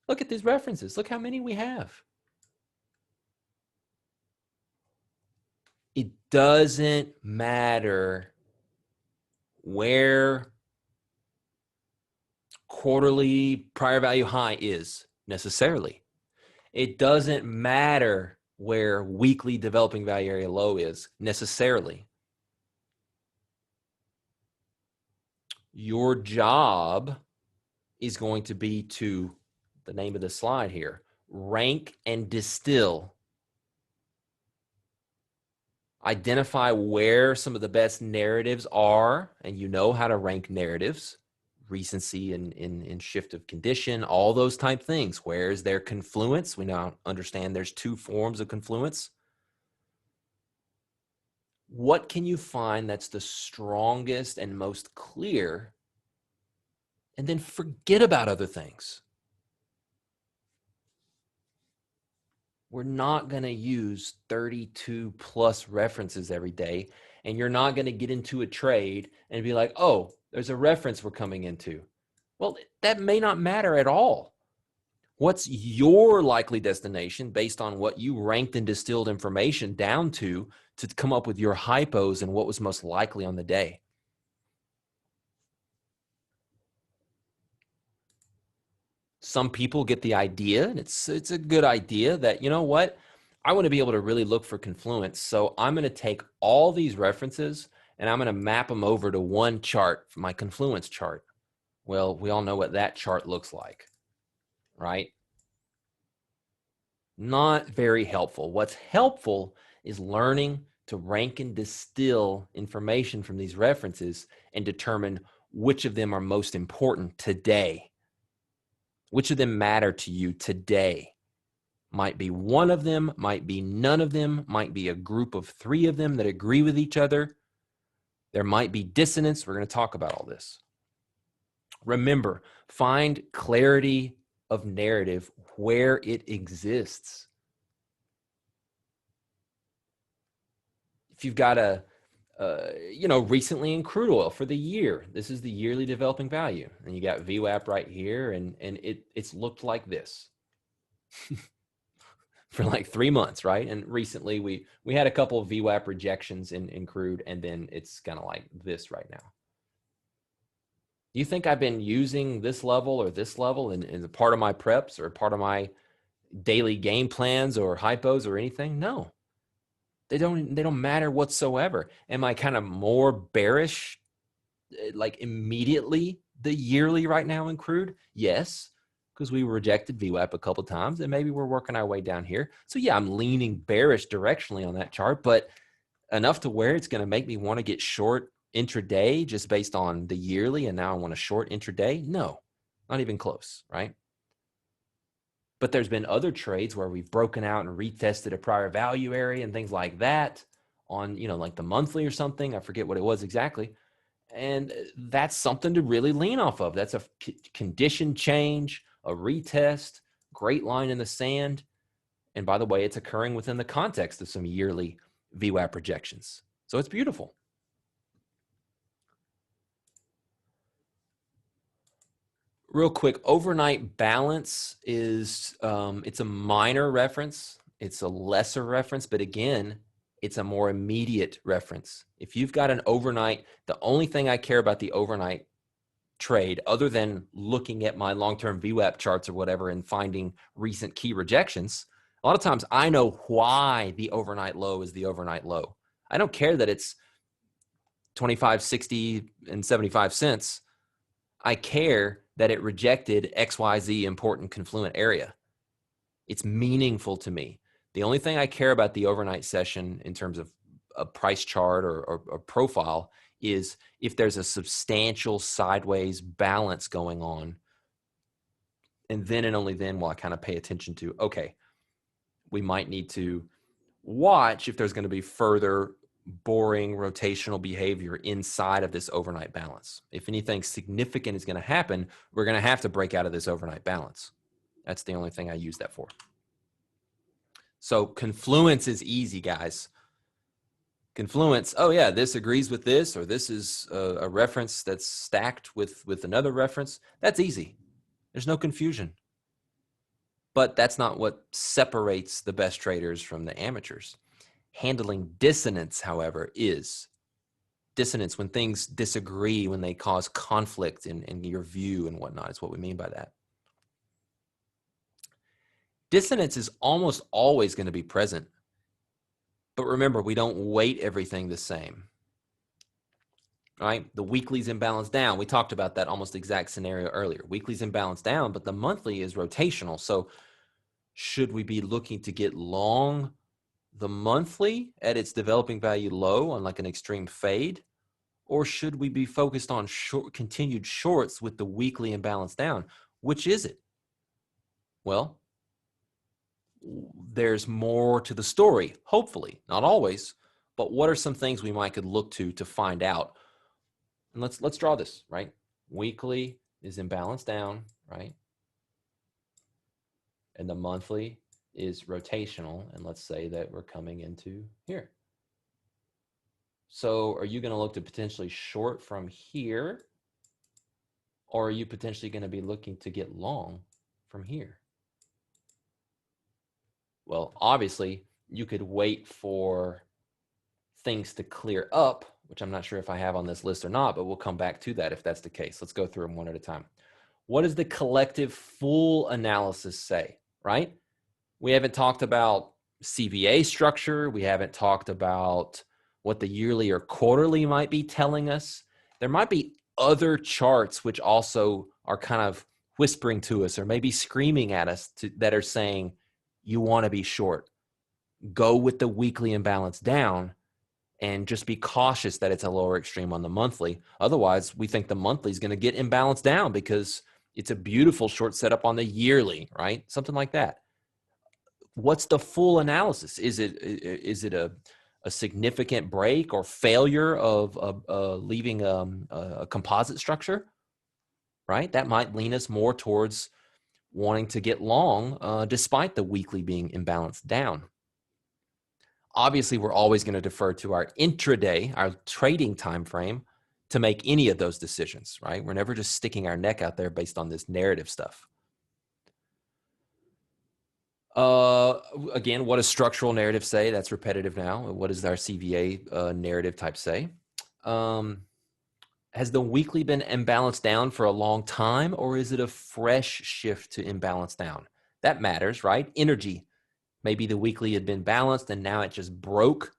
Look at these references. Look how many we have. It doesn't matter where quarterly prior value high is necessarily. It doesn't matter where weekly developing value area low is necessarily. Your job is going to be to, the name of the slide here, rank and distill. Identify where some of the best narratives are, and you know how to rank narratives, recency and shift of condition, all those type things. Where is their confluence? We now understand there's 2 forms of confluence. What can you find that's the strongest and most clear? And then forget about other things. We're not going to use 32 plus references every day. And you're not going to get into a trade and be like, oh, there's a reference we're coming into. Well, that may not matter at all. What's your likely destination based on what you ranked and distilled information down to come up with your hypos and what was most likely on the day? Some people get the idea, and it's a good idea that, you know what, I want to be able to really look for confluence. So I'm going to take all these references and I'm going to map them over to one chart, my confluence chart. Well, we all know what that chart looks like, right? Not very helpful. What's helpful is learning to rank and distill information from these references and determine which of them are most important today. Which of them matter to you today? Might be one of them, might be none of them, might be a group of 3 of them that agree with each other. There might be dissonance. We're going to talk about all this. Remember, find clarity of narrative where it exists. If you've got recently in crude oil for the year, this is the yearly developing value. And you got VWAP right here, and it's looked like this for like 3 months, right? And recently we had a couple of VWAP rejections in crude, and then it's kind of like this right now. Do you think I've been using this level or this level in part of my preps or part of my daily game plans or hypos or anything? No. They don't matter whatsoever. Am I kind of more bearish, like immediately the yearly right now in crude? Yes, because we rejected VWAP a couple times and maybe we're working our way down here. So yeah, I'm leaning bearish directionally on that chart, but enough to where it's going to make me want to get short intraday just based on the yearly and now I want to short intraday? No, not even close, right? But there's been other trades where we've broken out and retested a prior value area and things like that on, like the monthly or something. I forget what it was exactly. And that's something to really lean off of. That's a condition change, a retest, great line in the sand. And by the way, it's occurring within the context of some yearly VWAP projections. So it's beautiful. Real quick, overnight balance is, it's a minor reference. It's a lesser reference, but again, it's a more immediate reference. If you've got an overnight, the only thing I care about the overnight trade, other than looking at my long-term VWAP charts or whatever and finding recent key rejections, a lot of times I know why the overnight low is the overnight low. I don't care that it's 25, 60, and 75 cents. I care that it rejected XYZ important confluent area. It's meaningful to me. The only thing I care about the overnight session in terms of a price chart or profile is if there's a substantial sideways balance going on. And then and only then will I kind of pay attention to, okay, we might need to watch if there's going to be further boring rotational behavior inside of this overnight balance. If anything significant is going to happen, we're going to have to break out of this overnight balance. That's the only thing I use that for. So confluence is easy, guys. Confluence, oh yeah, this agrees with this, or this is a reference that's stacked with another reference. That's easy. There's no confusion. But that's not what separates the best traders from the amateurs. Handling dissonance, however, is. Dissonance, when things disagree, when they cause conflict in your view and whatnot, is what we mean by that. Dissonance is almost always going to be present. But remember, we don't weight everything the same. All right? The weekly's imbalance down. We talked about that almost exact scenario earlier. Weekly's imbalance down, but the monthly is rotational. So should we be looking to get long the monthly at its developing value low on like an extreme fade? Or should we be focused on continued shorts with the weekly imbalance down? Which is it? Well, there's more to the story, hopefully, not always, but what are some things we might could look to find out? And let's draw this, right? Weekly is imbalance down, right? And the monthly is rotational, and let's say that we're coming into here. So are you going to look to potentially short from here, or are you potentially going to be looking to get long from here? Well, obviously, you could wait for things to clear up, which I'm not sure if I have on this list or not, but we'll come back to that if that's the case. Let's go through them one at a time. What does the collective full analysis say, right? We haven't talked about CVA structure. We haven't talked about what the yearly or quarterly might be telling us. There might be other charts which also are kind of whispering to us or maybe screaming at us that are saying, you want to be short. Go with the weekly imbalance down and just be cautious that it's a lower extreme on the monthly. Otherwise, we think the monthly is going to get imbalanced down because it's a beautiful short setup on the yearly, right? Something like that. What's the full analysis? Is it a significant break or failure of leaving a composite structure, right? That might lean us more towards wanting to get long despite the weekly being imbalanced down. Obviously, we're always going to defer to our intraday, our trading time frame, to make any of those decisions, right? We're never just sticking our neck out there based on this narrative stuff. Again, what does structural narrative say? That's repetitive now. What does our CVA narrative type say? Has the weekly been imbalanced down for a long time, or is it a fresh shift to imbalance down? That matters, right? Energy. Maybe the weekly had been balanced and now it just broke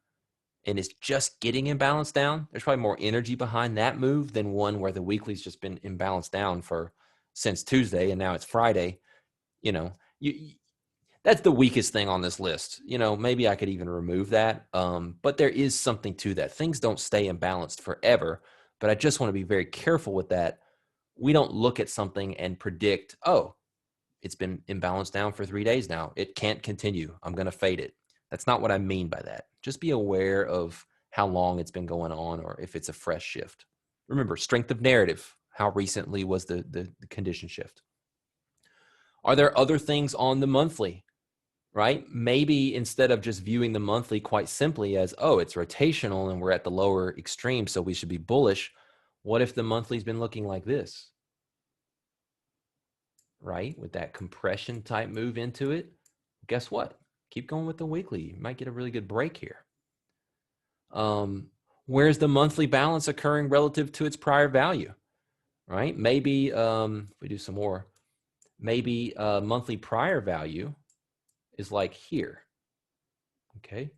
and it's just getting imbalanced down. There's probably more energy behind that move than one where the weekly's just been imbalanced down since Tuesday and now it's Friday. That's the weakest thing on this list. You know, maybe I could even remove that. But there is something to that. Things don't stay imbalanced forever, but I just want to be very careful with that. We don't look at something and predict, oh, it's been imbalanced down for 3 days now. It can't continue. I'm going to fade it. That's not what I mean by that. Just be aware of how long it's been going on or if it's a fresh shift. Remember, strength of narrative. How recently was the condition shift? Are there other things on the monthly, right? Maybe instead of just viewing the monthly quite simply as, oh, it's rotational and we're at the lower extreme, so we should be bullish. What if the monthly's been looking like this? Right? With that compression type move into it, guess what? Keep going with the weekly. You might get a really good break here. Where's the monthly balance occurring relative to its prior value, right? Maybe if we do some more, maybe monthly prior value is like here, okay?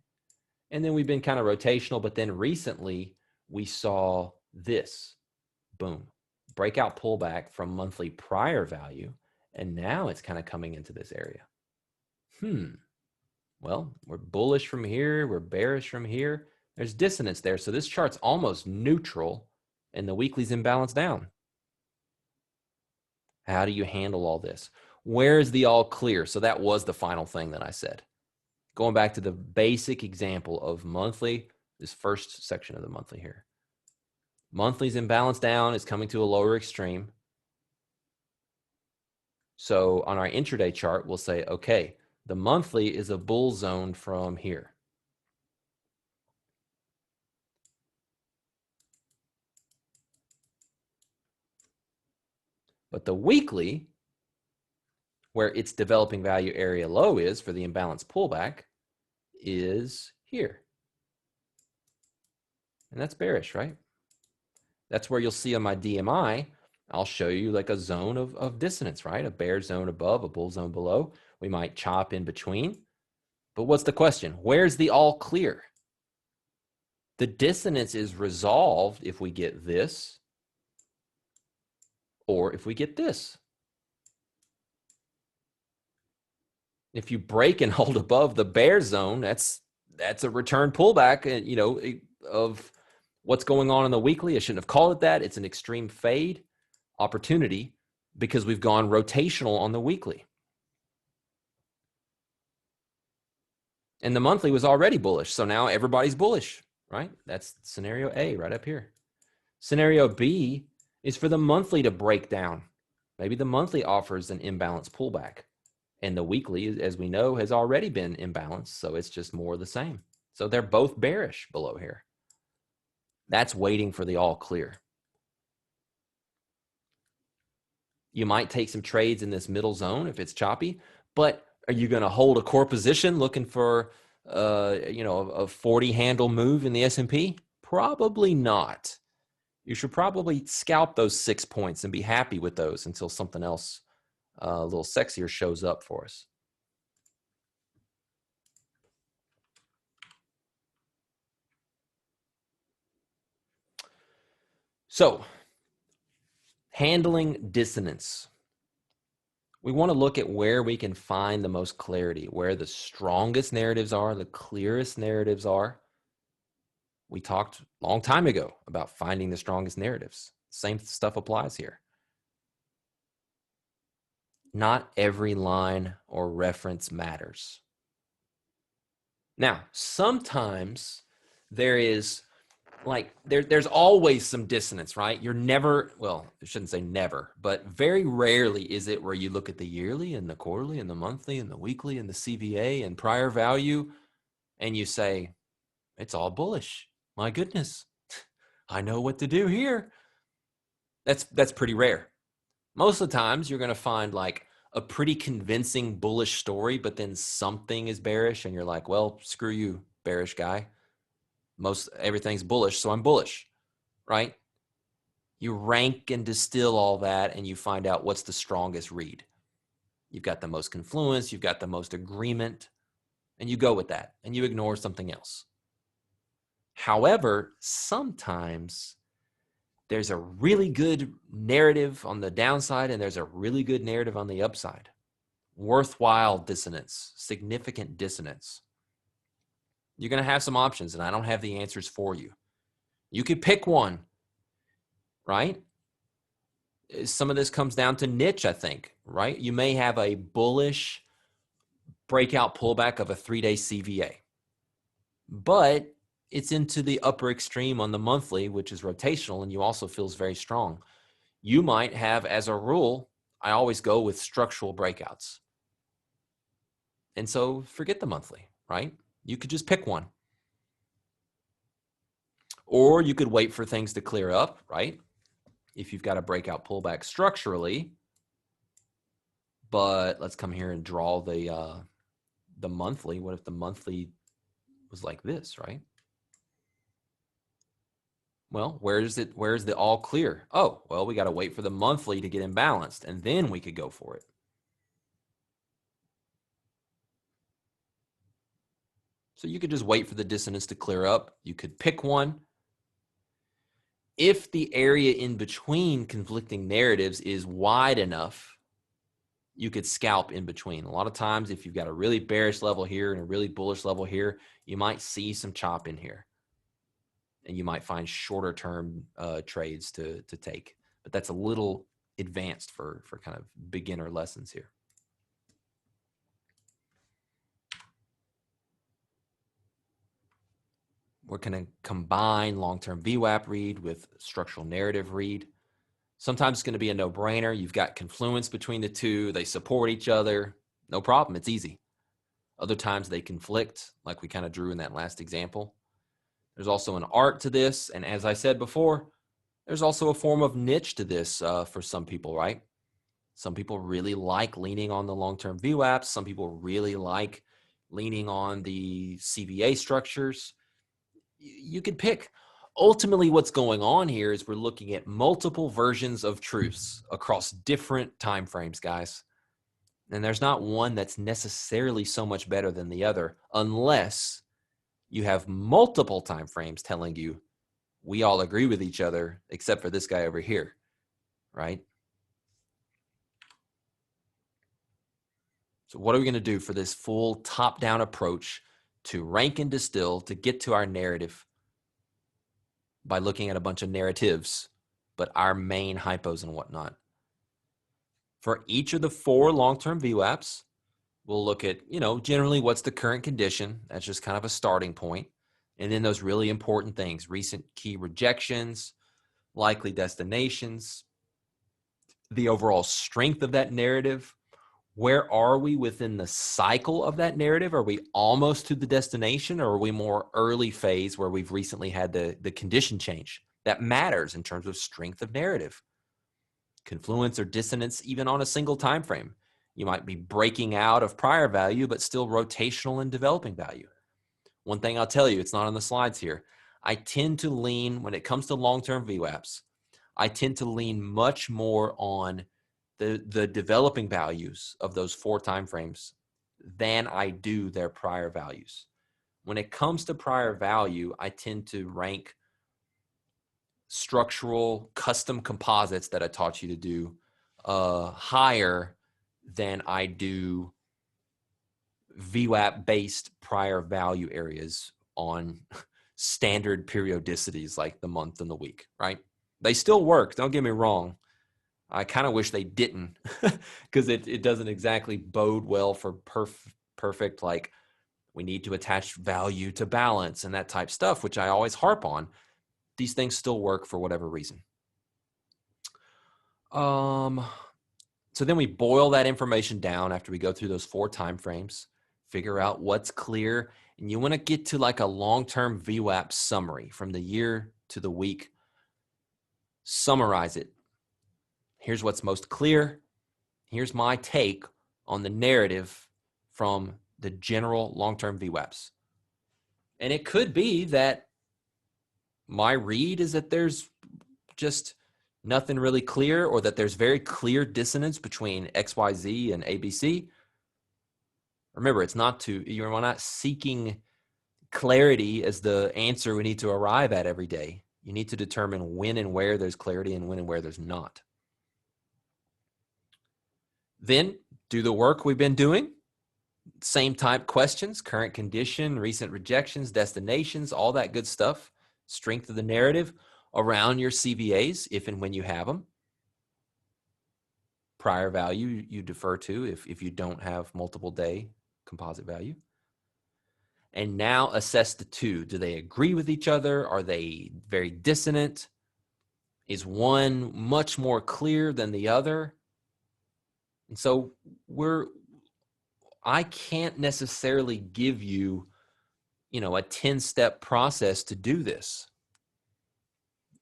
And then we've been kind of rotational, but then recently we saw this, boom, breakout pullback from monthly prior value. And now it's kind of coming into this area. Well, we're bullish from here. We're bearish from here. There's dissonance there. So this chart's almost neutral and the weekly's imbalanced down. How do you handle all this? Where is the all clear? So that was the final thing that I said. Going back to the basic example of monthly, this first section of the monthly here. Monthly's imbalanced down. It's coming to a lower extreme. So on our intraday chart, we'll say, okay, the monthly is a bull zone from here. But the weekly, where its developing value area low is for the imbalance pullback, is here. And that's bearish, right? That's where you'll see on my DMI, I'll show you like a zone of dissonance, right? A bear zone above, a bull zone below. We might chop in between. But what's the question? Where's the all clear? The dissonance is resolved if we get this or if we get this. If you break and hold above the bear zone, that's a return pullback, you know, of what's going on in the weekly. I shouldn't have called it that. It's an extreme fade opportunity because we've gone rotational on the weekly. And the monthly was already bullish. So now everybody's bullish, right? That's scenario A right up here. Scenario B is for the monthly to break down. Maybe the monthly offers an imbalance pullback. And the weekly, as we know, has already been imbalanced. So it's just more of the same. So they're both bearish below here. That's waiting for the all clear. You might take some trades in this middle zone if it's choppy, but are you going to hold a core position looking for you know, a 40 handle move in the S&P? Probably not. You should probably scalp those 6 points and be happy with those until something else a little sexier shows up for us. So, handling dissonance. We want to look at where we can find the most clarity, where the strongest narratives are, the clearest narratives are. We talked a long time ago about finding the strongest narratives. Same stuff applies here. Not every line or reference matters. Now, sometimes there is like there's always some dissonance, right? You're never, well, I shouldn't say never, but very rarely is it where you look at the yearly and the quarterly and the monthly and the weekly and the CVA and prior value and you say, it's all bullish. My goodness, I know what to do here. That's pretty rare. Most of the times you're going to find like a pretty convincing bullish story, but then something is bearish and you're like, well, screw you, bearish guy. Everything's bullish, so I'm bullish, right? You rank and distill all that and you find out what's the strongest read. You've got the most confluence, you've got the most agreement, and you go with that and you ignore something else. However, sometimes there's a really good narrative on the downside and there's a really good narrative on the upside. worthwhile dissonance, significant dissonance. You're going to have some options, and I don't have the answers for you. You could pick one, right? Some of this comes down to niche, I think, right? You may have a bullish breakout pullback of a 3-day CVA, but it's into the upper extreme on the monthly, which is rotational, and you also feels very strong. You might have, as a rule, I always go with structural breakouts. And so forget the monthly, right? You could just pick one. Or you could wait for things to clear up, right? If you've got a breakout pullback structurally, but let's come here and draw the monthly. What if the monthly was like this, right? Well, where's the all clear? Oh, well, we got to wait for the monthly to get imbalanced, and then we could go for it. So you could just wait for the dissonance to clear up. You could pick one. If the area in between conflicting narratives is wide enough, you could scalp in between. A lot of times, if you've got a really bearish level here and a really bullish level here, you might see some chop in here. And you might find shorter term trades to take. But that's a little advanced for kind of beginner lessons here. We're going to combine long-term VWAP read with structural narrative read. Sometimes it's going to be a no-brainer. You've got confluence between the two. They support each other. No problem. It's easy. Other times they conflict, like we kind of drew in that last example. There's also an art to this. And as I said before, there's also a form of niche to this for some people, right? Some people really like leaning on the long-term VWAPs. Some people really like leaning on the CVA structures. You could pick. Ultimately, what's going on here is we're looking at multiple versions of truths across different time frames, guys. And there's not one that's necessarily so much better than the other, unless you have multiple time frames telling you we all agree with each other except for this guy over here, right? So what are we going to do for this full top-down approach to rank and distill to get to our narrative by looking at a bunch of narratives, but our main hypos and whatnot? For each of the 4 long-term VWAPs, we'll look at, generally what's the current condition. That's just kind of a starting point. And then those really important things, recent key rejections, likely destinations, the overall strength of that narrative. Where are we within the cycle of that narrative? Are we almost to the destination, or are we more early phase where we've recently had the condition change? That matters in terms of strength of narrative. Confluence or dissonance even on a single time frame. You might be breaking out of prior value, but still rotational and developing value. One thing I'll tell you, it's not on the slides here. I tend to lean, when it comes to long-term VWAPs, I tend to lean much more on the developing values of those 4 time frames than I do their prior values. When it comes to prior value, I tend to rank structural custom composites that I taught you to do higher than I do VWAP based prior value areas on standard periodicities like the month and the week, right? They still work, don't get me wrong. I kind of wish they didn't, because it doesn't exactly bode well for perfect, like we need to attach value to balance and that type stuff, which I always harp on. These things still work for whatever reason. So then we boil that information down after we go through those 4 time frames, figure out what's clear, and you want to get to like a long-term VWAP summary from the year to the week. Summarize it. Here's what's most clear. Here's my take on the narrative from the general long-term VWAPs. And it could be that my read is that there's just nothing really clear, or that there's very clear dissonance between XYZ and ABC. Remember, you're not seeking clarity as the answer we need to arrive at every day. You need to determine when and where there's clarity and when and where there's not. Then Do the work we've been doing. Same type questions, current condition, recent rejections, destinations, all that good stuff. Strength of the narrative around your CVAs, if and when you have them. Prior value you defer to if you don't have multiple day composite value. And now assess the two. Do they agree with each other? Are they very dissonant? Is one much more clear than the other? And so I can't necessarily give you, a 10-step process to do this.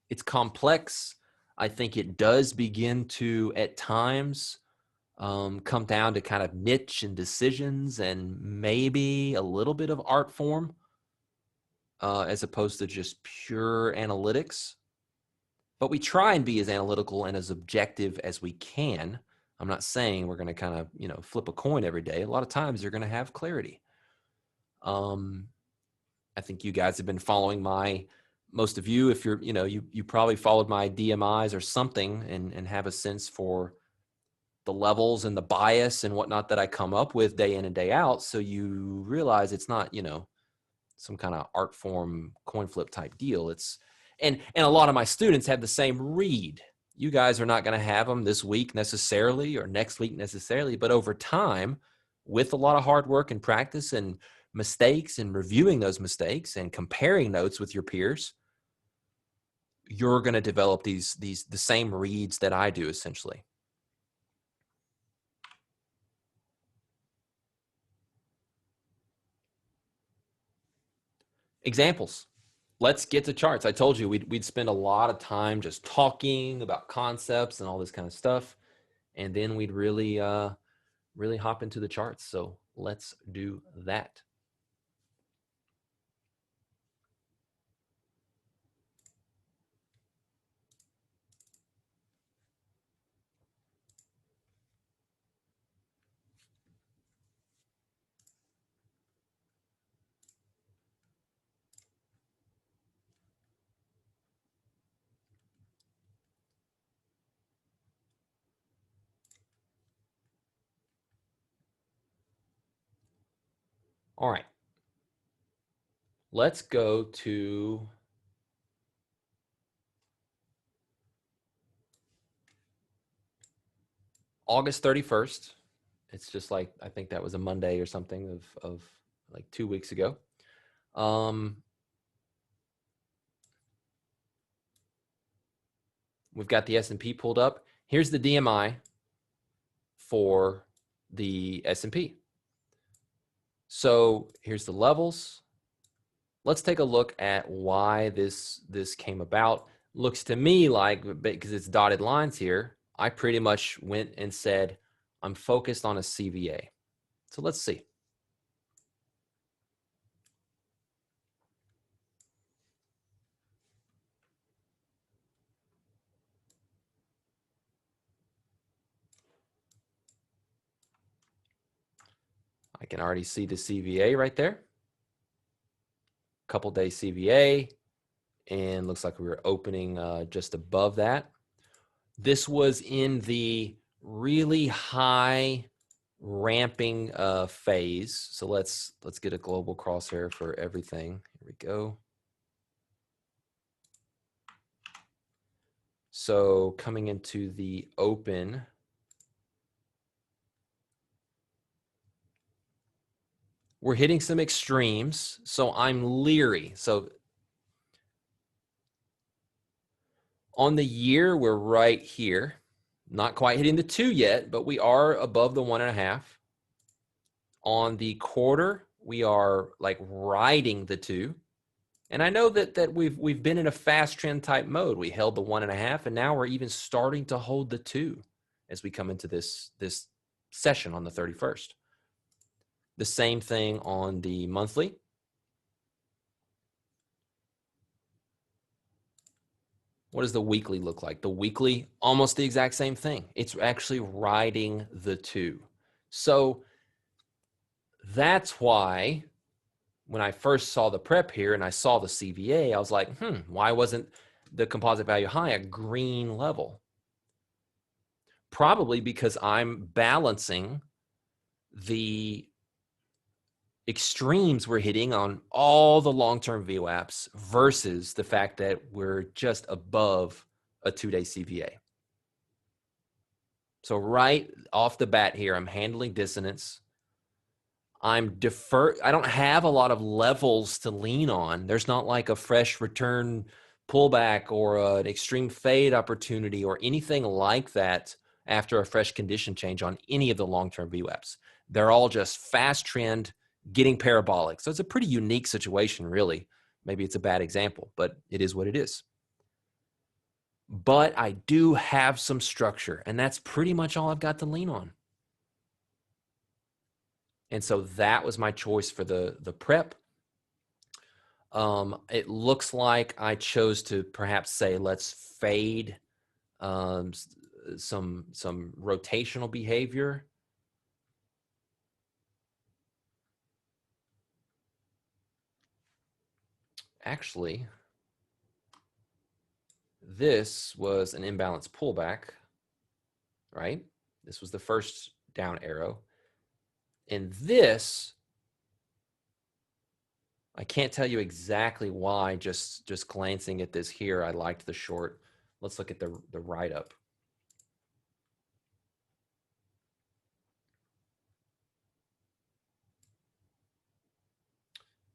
It's complex. I think it does begin to, at times, come down to kind of niche and decisions and maybe a little bit of art form as opposed to just pure analytics. But we try and be as analytical and as objective as we can. I'm not saying we're going to kind of, flip a coin every day. A lot of times you're going to have clarity. I think you guys have been following most of you, if you're, you probably followed my DMIs or something and have a sense for the levels and the bias and whatnot that I come up with day in and day out. So you realize it's not, some kind of art form coin flip type deal. And a lot of my students have the same read. You guys are not going to have them this week necessarily or next week necessarily, but over time, with a lot of hard work and practice and mistakes and reviewing those mistakes and comparing notes with your peers, you're going to develop the same reads that I do essentially. Examples. Let's get to charts. I told you we'd spend a lot of time just talking about concepts and all this kind of stuff, and then we'd really hop into the charts. So let's do that. All right. Let's go to August 31st. It's just like, I think that was a Monday or something of like 2 weeks ago. We've got the S&P pulled up. Here's the DMI for the S&P. So here's the levels. Let's take a look at why this came about. Looks to me like, because it's dotted lines here, I pretty much went and said, I'm focused on a CVA. So let's see. I can already see the CVA right there. Couple day CVA, and looks like we were opening just above that. This was in the really high ramping phase. So let's get a global crosshair for everything. Here we go. So coming into the open, we're hitting some extremes. So I'm leery. So on the year, we're right here. Not quite hitting the 2 yet, but we are above the 1.5. On the quarter, we are like riding the 2. And I know that we've been in a fast trend type mode. We held the 1.5, and now we're even starting to hold the 2 as we come into this session on the 31st. The same thing on the monthly. What does the weekly look like? The weekly, almost the exact same thing. It's actually riding the 2. So that's why when I first saw the prep here and I saw the CVA, I was like, why wasn't the composite value high a green level? Probably because I'm balancing the extremes we're hitting on all the long-term VWAPs versus the fact that we're just above a 2-day CVA. So right off the bat here, I'm handling dissonance. I'm defer. I don't have a lot of levels to lean on. There's not like a fresh return pullback or an extreme fade opportunity or anything like that after a fresh condition change on any of the long-term VWAPs. They're all just fast trend, getting parabolic. So it's a pretty unique situation, really. Maybe it's a bad example, but it is what it is. But I do have some structure, and that's pretty much all I've got to lean on. And so that was my choice for the prep. It looks like I chose to perhaps say, let's fade some rotational behavior. Actually, this was an imbalance pullback, right? This was the first down arrow. And this, I can't tell you exactly why, just glancing at this here, I liked the short. Let's look at the write-up.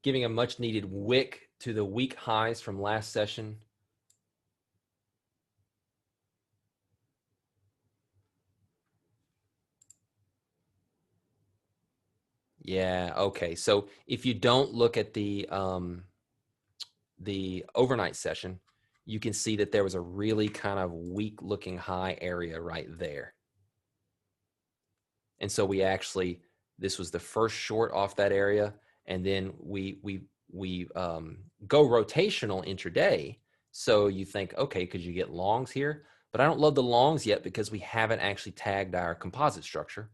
Giving a much needed wick to the weak highs from last session. Yeah, okay. So if you don't look at the overnight session, you can see that there was a really kind of weak looking high area right there. And so we actually, this was the first short off that area, and then we go rotational intraday. So you think, okay, could you get longs here? But I don't love the longs yet because we haven't actually tagged our composite structure.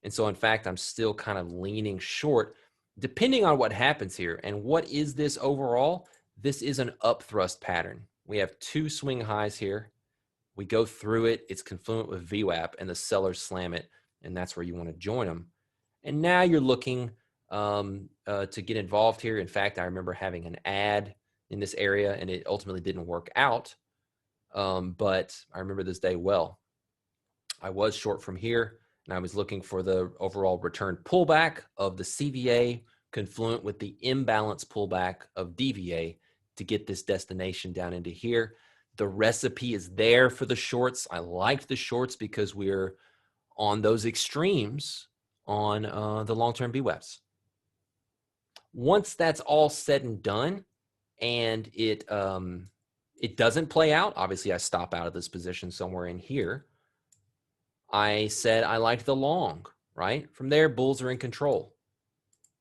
And so in fact, I'm still kind of leaning short depending on what happens here. And what is this overall? This is an up thrust pattern. We have two swing highs here. We go through it. It's confluent with VWAP, and the sellers slam it, and that's where you want to join them. And now you're looking to get involved here. In fact, I remember having an ad in this area, and it ultimately didn't work out. But I remember this day well. I was short from here, and I was looking for the overall return pullback of the CVA confluent with the imbalance pullback of DVA to get this destination down into here. The recipe is there for the shorts. I liked the shorts because we're on those extremes on the long-term VWAPs. Once that's all said and done, and it doesn't play out, obviously I stop out of this position somewhere in here. I said I liked the long, right? From there, bulls are in control.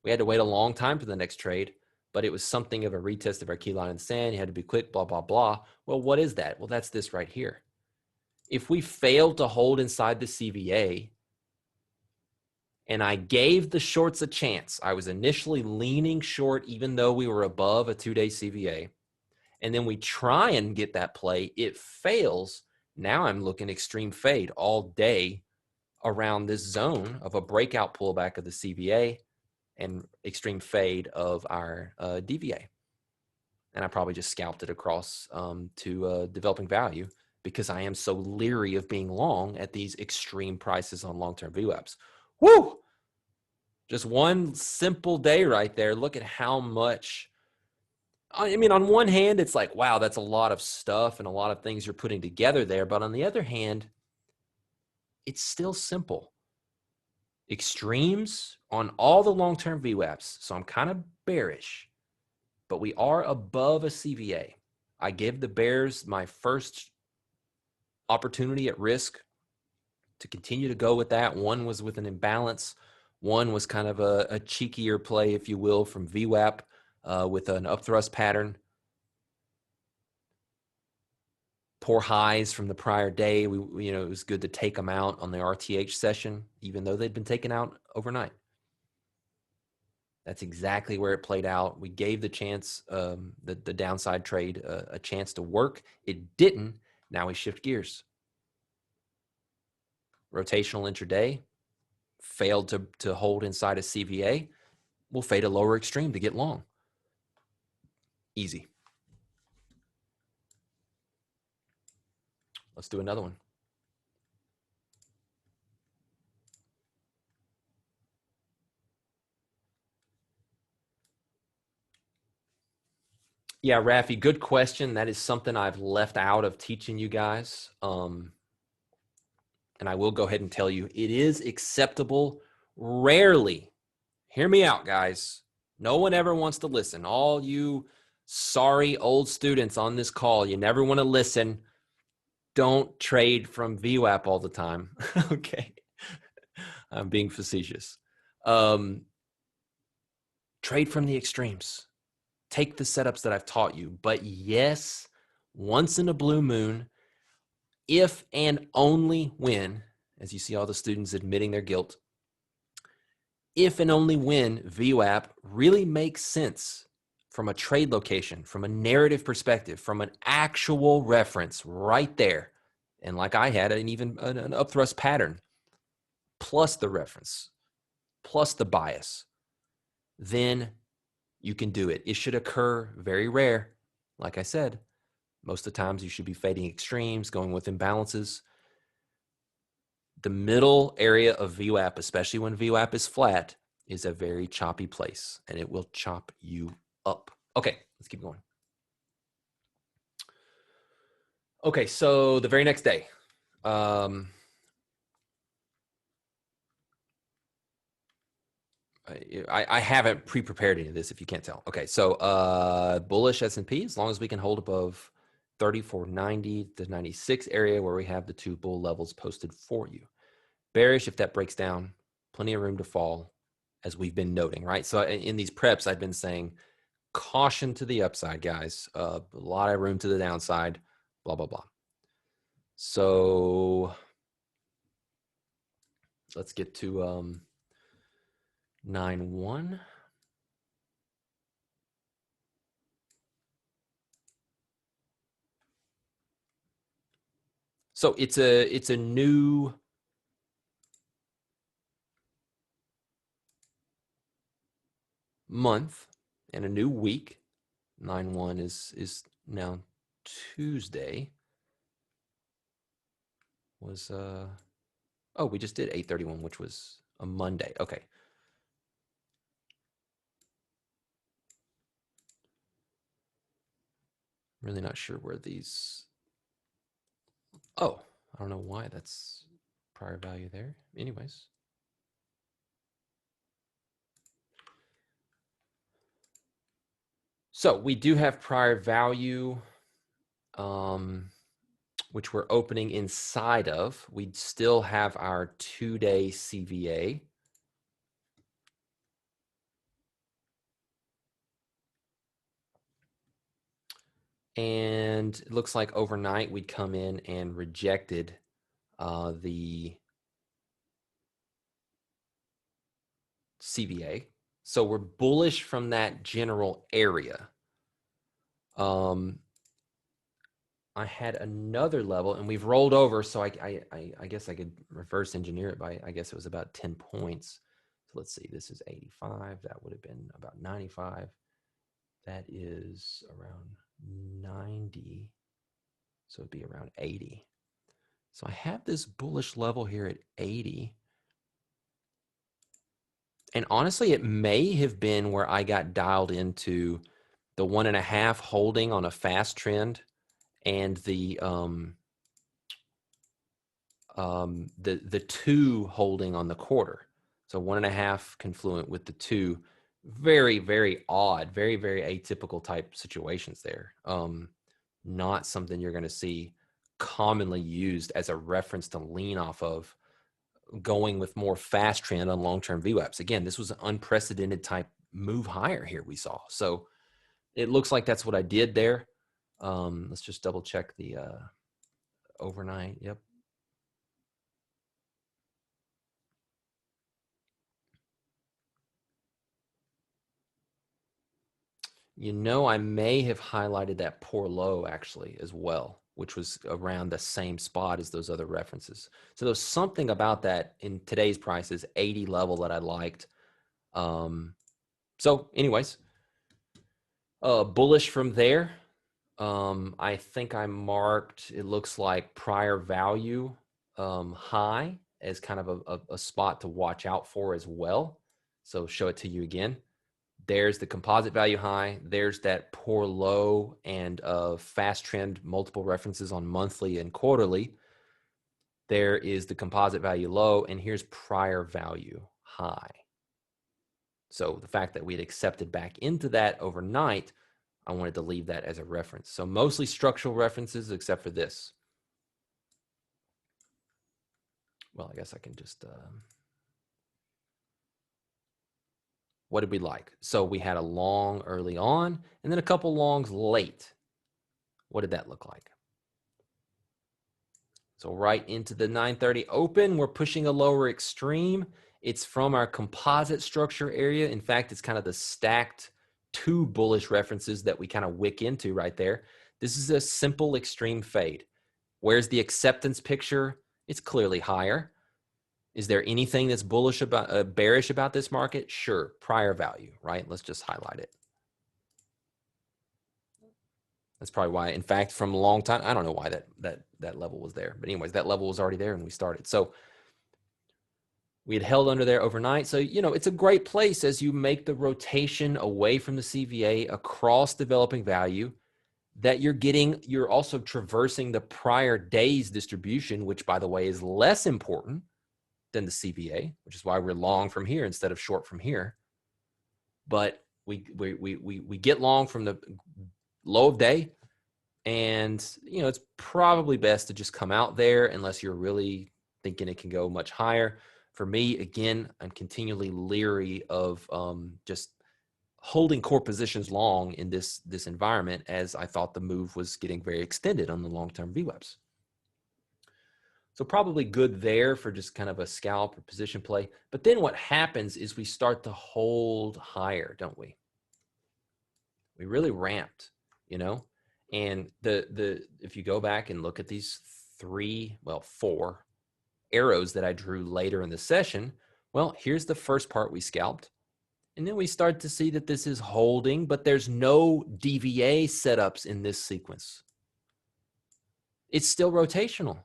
We had to wait a long time for the next trade, but it was something of a retest of our key line in the sand. You had to be quick, blah, blah, blah. Well, what is that? Well, that's this right here. If we failed to hold inside the CVA and I gave the shorts a chance, I was initially leaning short even though we were above a 2-day CVA, and then we try and get that play, it fails. Now I'm looking extreme fade all day around this zone of a breakout pullback of the CVA and extreme fade of our DVA. And I probably just scalped it across to developing value because I am so leery of being long at these extreme prices on long-term VWAPs. Woo! Just one simple day right there. Look at how much. I mean, on one hand, it's like, wow, that's a lot of stuff and a lot of things you're putting together there. But on the other hand, it's still simple. Extremes on all the long-term VWAPs. So I'm kind of bearish, but we are above a CVA. I gave the bears my first opportunity at risk to continue to go with that. One was with an imbalance. One was kind of a cheekier play, if you will, from VWAP with an upthrust pattern. Poor highs from the prior day. It was good to take them out on the RTH session, even though they'd been taken out overnight. That's exactly where it played out. We gave the chance, the downside trade, a chance to work. It didn't. Now we shift gears. Rotational intraday. failed to hold inside a CVA, we'll fade a lower extreme to get long. Easy. Let's do another one. Yeah, Rafi, good question. That is something I've left out of teaching you guys. And I will go ahead and tell you, it is acceptable. Rarely, hear me out, guys. No one ever wants to listen. All you sorry old students on this call, you never want to listen. Don't trade from VWAP all the time. Okay. I'm being facetious. Trade from the extremes. Take the setups that I've taught you. But yes, once in a blue moon, if and only when, as you see all the students admitting their guilt, if and only when VWAP really makes sense from a trade location, from a narrative perspective, from an actual reference right there, and like I had an upthrust pattern, plus the reference, plus the bias, then you can do it. It should occur very rare. Like I said, most of the times you should be fading extremes, going with imbalances. The middle area of VWAP, especially when VWAP is flat, is a very choppy place, and it will chop you up. Okay, let's keep going. Okay, so the very next day, I haven't pre-prepared any of this if you can't tell. Okay, so bullish S&P, as long as we can hold above 3490 to 96 area where we have the two bull levels posted for you. Bearish, if that breaks down, plenty of room to fall, as we've been noting, right? So in these preps, I've been saying caution to the upside, guys. A lot of room to the downside, blah, blah, blah. So let's get to 9-1. So it's a new month and a new week. 9-1 is now Tuesday. Was oh, we just did 8/31, which was a Monday. Okay. Really not sure where these. Oh, I don't know why that's prior value there. Anyways. So we do have prior value, which we're opening inside of. We'd still have our 2-day CVA. And it looks like overnight we'd come in and rejected the CVA. So we're bullish from that general area. I had another level, and we've rolled over, so I guess I could reverse engineer it by, I guess it was about 10 points. So let's see, this is 85. That would have been about 95. That is around 90. So it'd be around 80. So I have this bullish level here at 80. And honestly, it may have been where I got dialed into the 1.5 holding on a fast trend and the 2 holding on the quarter. So 1.5 confluent with the 2. Very, very odd, very, very atypical type situations there. Not something you're going to see commonly used as a reference to lean off of, going with more fast trend on long-term VWAPs. Again, this was an unprecedented type move higher here we saw. So it looks like that's what I did there. Let's just double check the overnight. Yep. You know, I may have highlighted that poor low actually as well, which was around the same spot as those other references. So there's something about that in today's prices, 80 level that I liked. So anyways, bullish from there. I think I marked, it looks like prior value high as kind of a spot to watch out for as well. So show it to you again. There's the composite value high. There's that poor low and fast trend multiple references on monthly and quarterly. There is the composite value low, and here's prior value high. So the fact that we had accepted back into that overnight, I wanted to leave that as a reference. So mostly structural references except for this. Well, I guess I can just, what did we like? So we had a long early on and then a couple longs late. What did that look like? So right into the 930 open, we're pushing a lower extreme. It's from our composite structure area. In fact, it's kind of the stacked two bullish references that we kind of wick into right there. This is a simple extreme fade. Where's the acceptance picture? It's clearly higher. Is there anything that's bullish about, bearish about this market? Sure, prior value, right? Let's just highlight it. That's probably why, in fact, from a long time, I don't know why that level was there. But anyways, that level was already there when we started. So we had held under there overnight. So, you know, it's a great place as you make the rotation away from the CVA across developing value that you're also traversing the prior day's distribution, which, by the way, is less important than the CVA, which is why we're long from here instead of short from here. But we get long from the low of day, and you know it's probably best to just come out there unless you're really thinking it can go much higher. For me, again, I'm continually leery of just holding core positions long in this environment, as I thought the move was getting very extended on the long-term VWAPs. So probably good there for just kind of a scalp or position play. But then what happens is we start to hold higher, don't we? We really ramped, you know? And if you go back and look at these four arrows that I drew later in the session, well, here's the first part we scalped. And then we start to see that this is holding, but there's no DVA setups in this sequence. It's still rotational.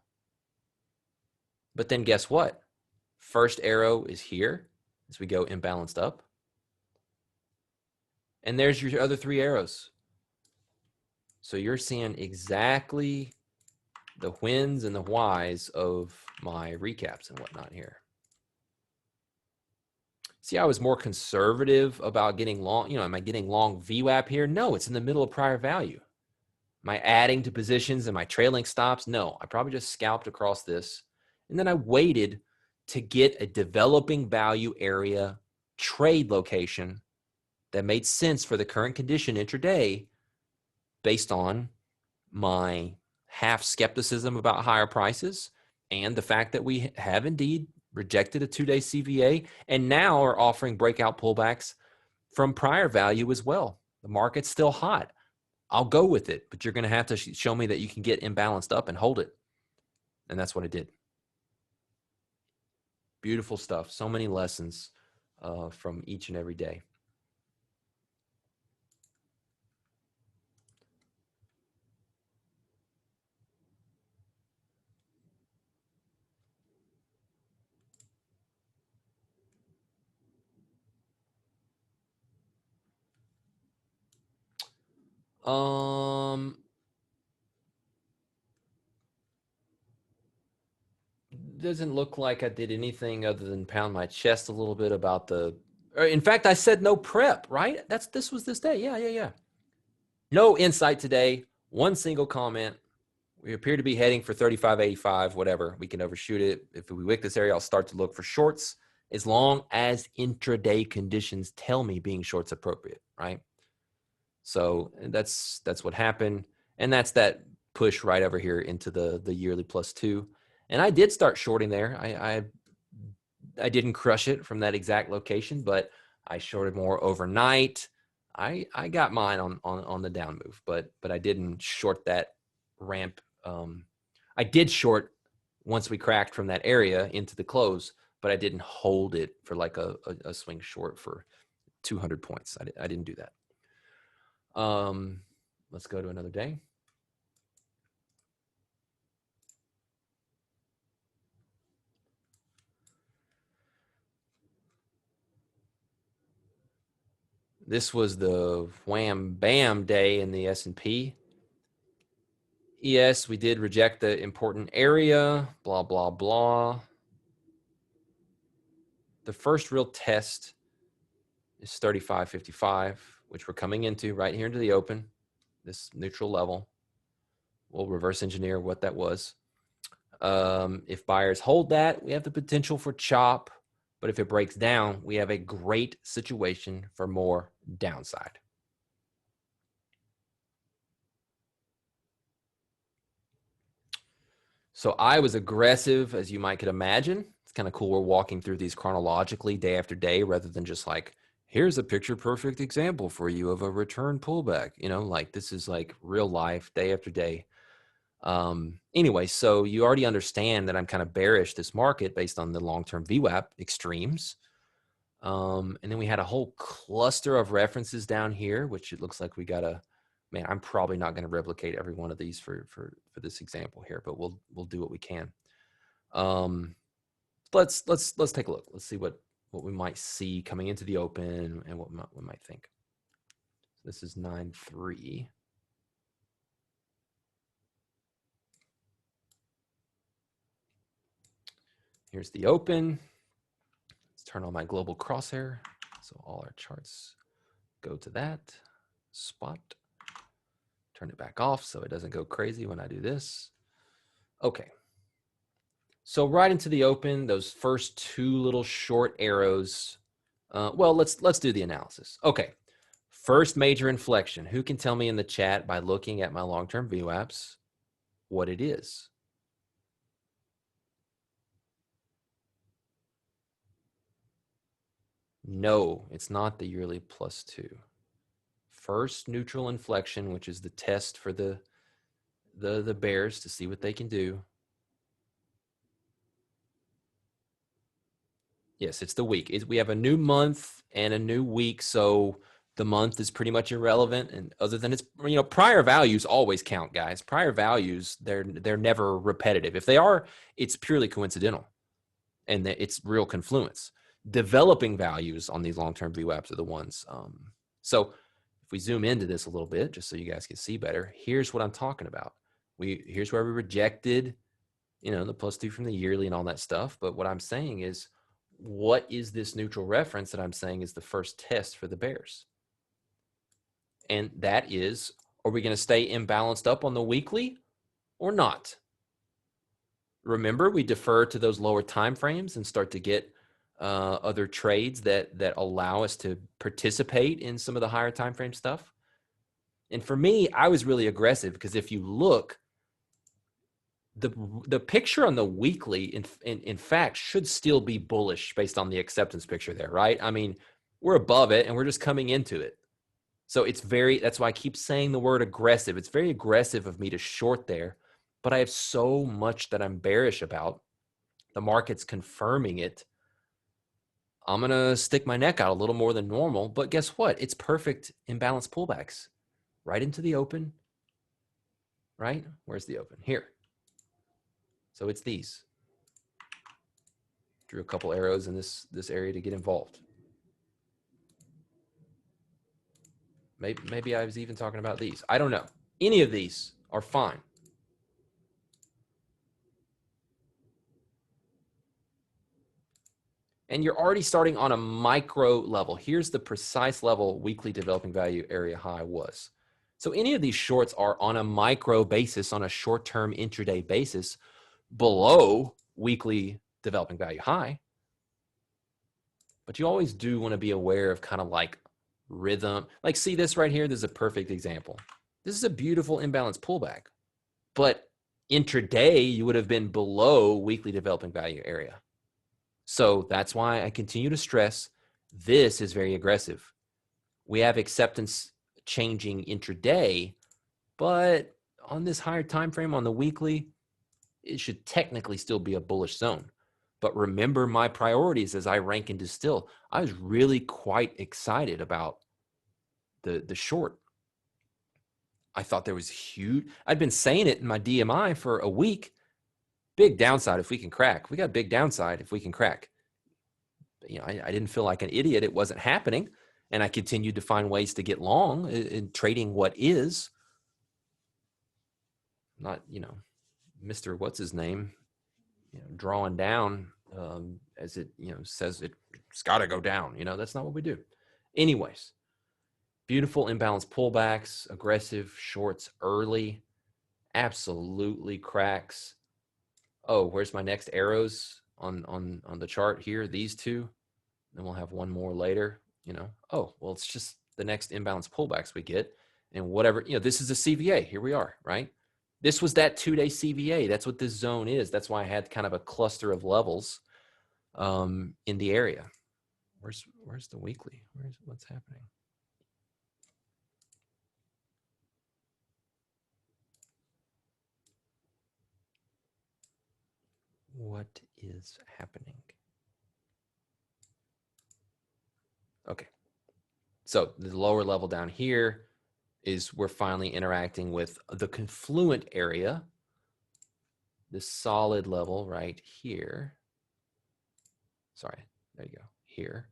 But then guess what? First arrow is here as we go imbalanced up. And there's your other three arrows. So you're seeing exactly the whens and the whys of my recaps and whatnot here. See, I was more conservative about getting long. You know, am I getting long VWAP here? No, it's in the middle of prior value. Am I adding to positions? Am I trailing stops? No, I probably just scalped across this. And then I waited to get a developing value area trade location that made sense for the current condition intraday based on my half skepticism about higher prices and the fact that we have indeed rejected a 2-day CVA and now are offering breakout pullbacks from prior value as well. The market's still hot. I'll go with it, but you're going to have to show me that you can get imbalanced up and hold it. And that's what I did. Beautiful stuff. So many lessons from each and every day. Doesn't look like I did anything other than pound my chest a little bit about in fact, I said no prep, right? This was this day. Yeah. No insight today. One single comment. We appear to be heading for 35.85, whatever. We can overshoot it. If we wick this area, I'll start to look for shorts as long as intraday conditions tell me being shorts appropriate, right? So that's what happened. And that's that push right over here into the yearly +2. And I did start shorting there. I didn't crush it from that exact location, but I shorted more overnight. I got mine on the down move, but I didn't short that ramp. I did short once we cracked from that area into the close, but I didn't hold it for like a swing short for 200 points. I didn't do that. Let's go to another day. This was the wham bam day in the S&P. Yes, we did reject the important area, blah, blah, blah. The first real test is 35.55, which we're coming into right here into the open, this neutral level. We'll reverse engineer what that was. If buyers hold that, we have the potential for chop. But if it breaks down, we have a great situation for more downside. So I was aggressive, as you might could imagine. It's kind of cool. We're walking through these chronologically day after day rather than just like, here's a picture perfect example for you of a return pullback. You know, like this is like real life day after day. Anyway, so you already understand that I'm kind of bearish this market based on the long-term VWAP extremes. And then we had a whole cluster of references down here, which it looks like we got to, man, I'm probably not going to replicate every one of these for this example here, but we'll do what we can. Let's take a look. Let's see what we might see coming into the open and what we might think. This is 9.3. Here's the open. Let's turn on my global crosshair. So all our charts go to that spot. Turn it back off so it doesn't go crazy when I do this. Okay. So right into the open, those first two little short arrows. Well, let's do the analysis. Okay. First major inflection. Who can tell me in the chat by looking at my long-term VWAPs what it is? No, it's not the yearly +2. First neutral inflection, which is the test for the bears to see what they can do. Yes, it's the week. We have a new month and a new week, so the month is pretty much irrelevant. And other than it's, you know, prior values always count, guys. Prior values, they're never repetitive. If they are, it's purely coincidental, and it's real confluence. Developing values on these long-term VWAPs are the ones. So if we zoom into this a little bit, just so you guys can see better, here's what I'm talking about. Here's where we rejected, you know, the +2 from the yearly and all that stuff. But what I'm saying is, what is this neutral reference that I'm saying is the first test for the bears? And that is, are we going to stay imbalanced up on the weekly or not? Remember, we defer to those lower time frames and start to get other trades that allow us to participate in some of the higher time frame stuff. And for me, I was really aggressive because if you look, the picture on the weekly, in fact, should still be bullish based on the acceptance picture there, right? I mean, we're above it and we're just coming into it. So that's why I keep saying the word aggressive. It's very aggressive of me to short there, but I have so much that I'm bearish about. The market's confirming it. I'm going to stick my neck out a little more than normal, but guess what? It's perfect imbalanced pullbacks right into the open, right? Where's the open? Here. So it's these. Drew a couple arrows in this area to get involved. Maybe I was even talking about these. I don't know. Any of these are fine. And you're already starting on a micro level. Here's the precise level weekly developing value area high was. So any of these shorts are on a micro basis, on a short-term intraday basis, below weekly developing value high. But you always do want to be aware of kind of like rhythm. Like, see this right here? This is a perfect example. This is a beautiful imbalanced pullback. But intraday, you would have been below weekly developing value area. So that's why I continue to stress this is very aggressive. We have acceptance changing intraday, but on this higher time frame on the weekly, it should technically still be a bullish zone. But remember my priorities as I rank and distill. I was really quite excited about the short. I thought there was huge. I'd been saying it in my DMI for a week. Big downside if we can crack. We got big downside if we can crack. You know, I didn't feel like an idiot. It wasn't happening. And I continued to find ways to get long in trading what is. Not, you know, Mr. What's his name, you know, drawing down as it, you know, says it's got to go down. You know, that's not what we do. Anyways, beautiful imbalance pullbacks, aggressive shorts early, absolutely cracks. Oh, where's my next arrows on the chart here? These two. Then we'll have one more later, you know. Oh, well, it's just the next imbalance pullbacks we get. And whatever, you know, this is a CVA. Here we are, right? This was that 2-day CVA. That's what this zone is. That's why I had kind of a cluster of levels in the area. Where's the weekly? What's happening? What is happening? Okay. So the lower level down here is we're finally interacting with the confluent area, this solid level right here. Sorry, there you go, here.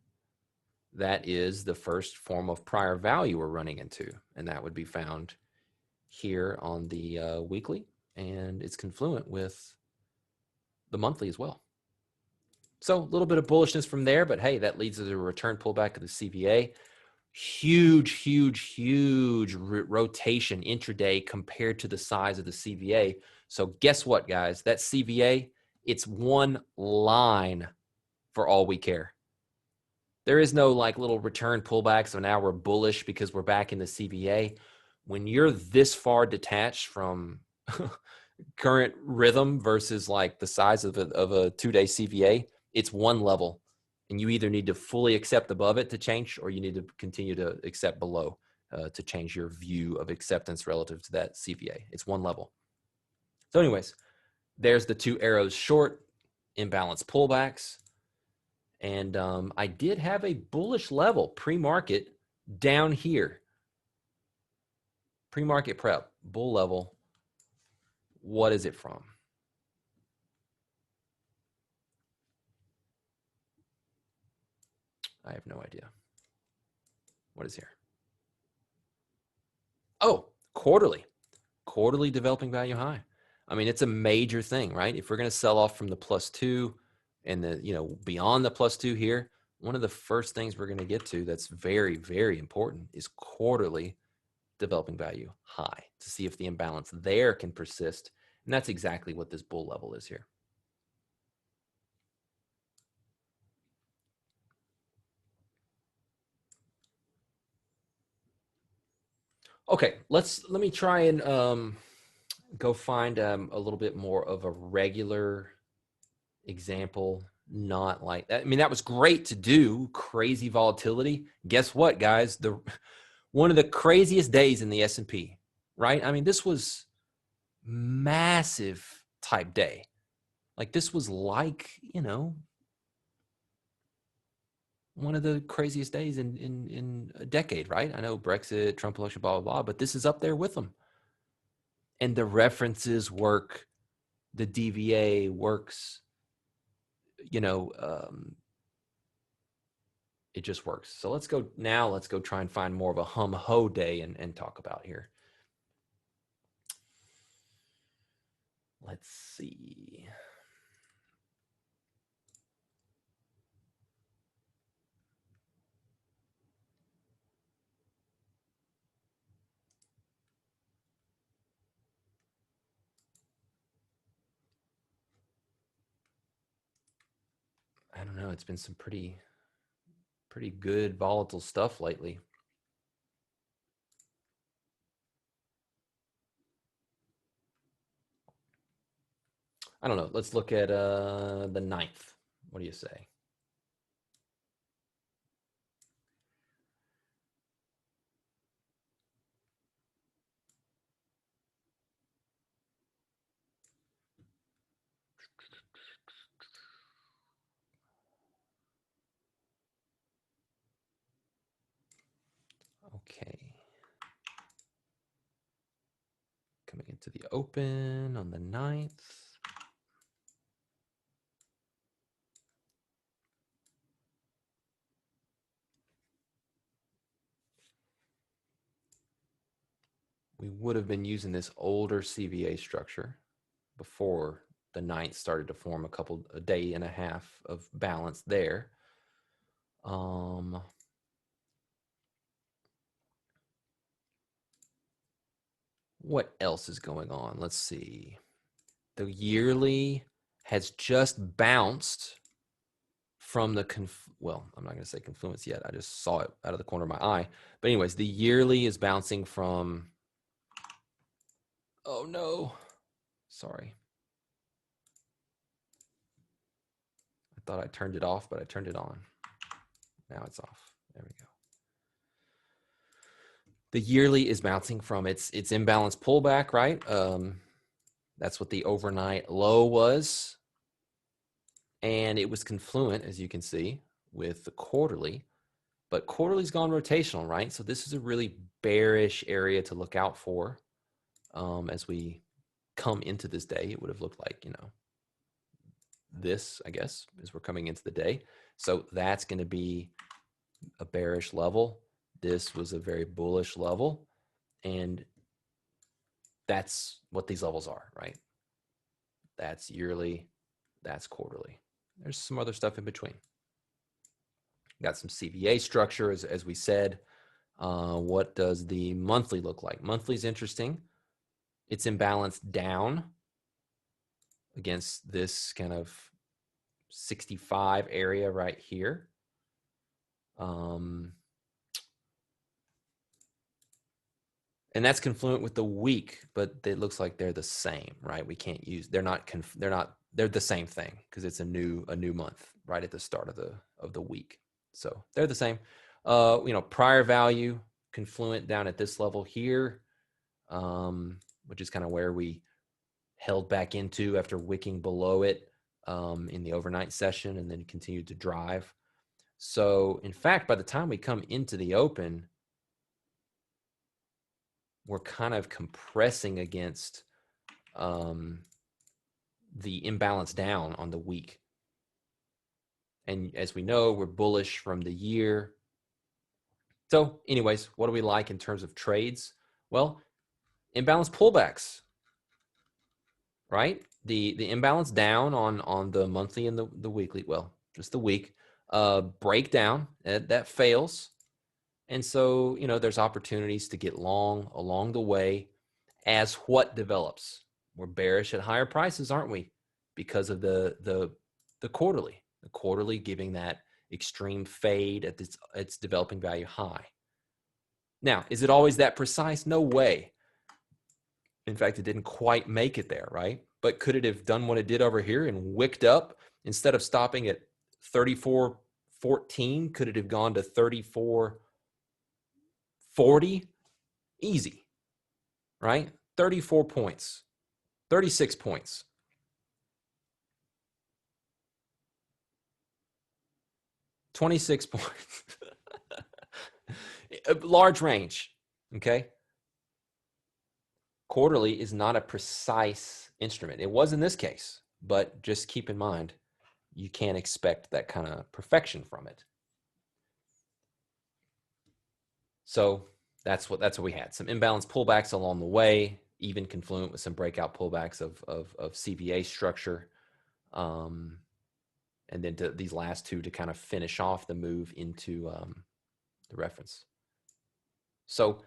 That is the first form of prior value we're running into, and that would be found here on the weekly, and it's confluent with the monthly as well. So a little bit of bullishness from there, but hey, that leads to the return pullback of the CVA. Huge rotation intraday compared to the size of the CVA. So guess what, guys? That CVA, it's one line for all we care. There is no like little return pullback. So now we're bullish because we're back in the CVA. When you're this far detached from current rhythm versus like the size of a 2-day CVA, it's one level. And you either need to fully accept above it to change, or you need to continue to accept below to change your view of acceptance relative to that CVA. It's one level. So anyways, there's the two arrows short, imbalance pullbacks. And I did have a bullish level pre-market down here. Pre-market prep, bull level. What is it from? I have no idea. What is here? Oh, quarterly developing value high. I mean, it's a major thing, right? If we're going to sell off from the +2 and the, you know, beyond the +2 here, one of the first things we're going to get to that's very, very important is quarterly developing value high to see if the imbalance there can persist. And that's exactly what this bull level is here. Okay, let me try and go find a little bit more of a regular example, not like that. I mean, that was great to do, crazy volatility. Guess what, guys? One of the craziest days in the S&P, right? I mean, this was massive type day. Like this was like, you know, one of the craziest days in a decade, right? I know Brexit, Trump election, blah, blah, blah, but this is up there with them. And the references work, the DVA works, you know, it just works. So let's go try and find more of a hum-ho day and talk about here. Let's see. I don't know. It's been some pretty good volatile stuff lately. I don't know. Let's look at the 9th. What do you say? Okay. Coming into the open on the 9th. We would have been using this older CVA structure before the 9th started to form a day and a half of balance there. What else is going on? Let's see. The yearly has just bounced from the well, I'm not going to say confluence yet. I just saw it out of the corner of my eye. But anyways, the yearly is bouncing from, oh no, sorry. I thought I turned it off, but I turned it on. Now it's off. There we go. The yearly is bouncing from its imbalance pullback, right? That's what the overnight low was. And it was confluent, as you can see, with the quarterly. But quarterly's gone rotational, right? So this is a really bearish area to look out for as we come into this day. It would have looked like, this, I guess, as we're coming into the day. So that's going to be a bearish level. This was a very bullish level. And that's what these levels are, right? That's yearly. That's quarterly. There's some other stuff in between. Got some CVA structure, as we said. What does the monthly look like? Monthly is interesting. It's imbalanced down against this kind of 65 area right here. And that's confluent with the week, but it looks like they're the same, right? We can't use, they're the same thing because it's a new month right at the start of the week. So they're the same. Prior value confluent down at this level here, which is kind of where we held back into after wicking below it in the overnight session and then continued to drive. So in fact, by the time we come into the open, we're kind of compressing against the imbalance down on the week. And as we know, we're bullish from the year. So anyways, what do we like in terms of trades? Well, imbalance pullbacks, right? The imbalance down on the monthly and the weekly, well, just the week, breakdown, that fails. And so, there's opportunities to get long along the way as what develops. We're bearish at higher prices, aren't we? Because of the quarterly. The quarterly giving that extreme fade at its developing value high. Now, is it always that precise? No way. In fact, it didn't quite make it there, right? But could it have done what it did over here and wicked up instead of stopping at 34.14? Could it have gone to 34.40? Easy, right? 34 points, 36 points. 26 points. A large range, okay? Quarterly is not a precise instrument. It was in this case, but just keep in mind, you can't expect that kind of perfection from it. So that's what we had. Some imbalanced pullbacks along the way, even confluent with some breakout pullbacks of CVA structure. And then these last two to kind of finish off the move into the reference. So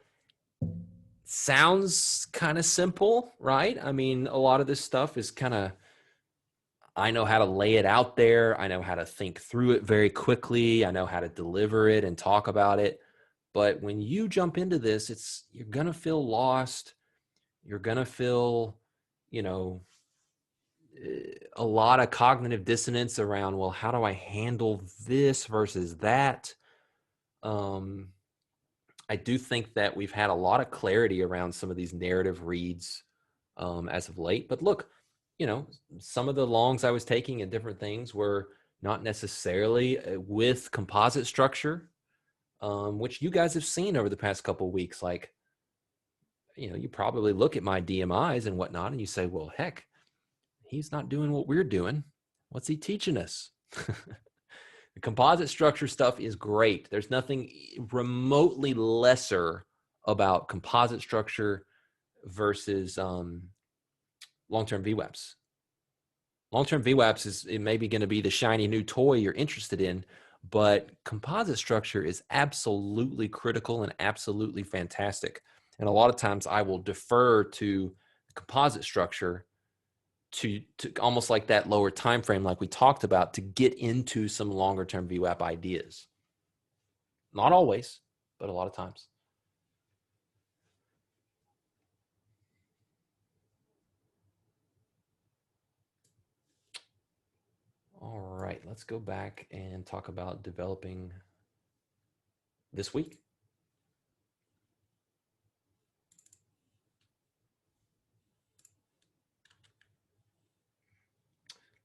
sounds kind of simple, right? I mean, a lot of this stuff is kind of, I know how to lay it out there. I know how to think through it very quickly. I know how to deliver it and talk about it. But when you jump into this, you're going to feel lost. You're going to feel, a lot of cognitive dissonance around, well, how do I handle this versus that? I do think that we've had a lot of clarity around some of these narrative reads as of late. But look, some of the longs I was taking in different things were not necessarily with composite structure, which you guys have seen over the past couple of weeks. Like, you probably look at my DMIs and whatnot, and you say, well, heck, he's not doing what we're doing. What's he teaching us? The composite structure stuff is great. There's nothing remotely lesser about composite structure versus long-term VWAPs. Long-term VWAPs is maybe going to be the shiny new toy you're interested in, but composite structure is absolutely critical and absolutely fantastic. And a lot of times I will defer to composite structure to almost like that lower time frame like we talked about to get into some longer term VWAP ideas. Not always, but a lot of times. All right, let's go back and talk about developing this week.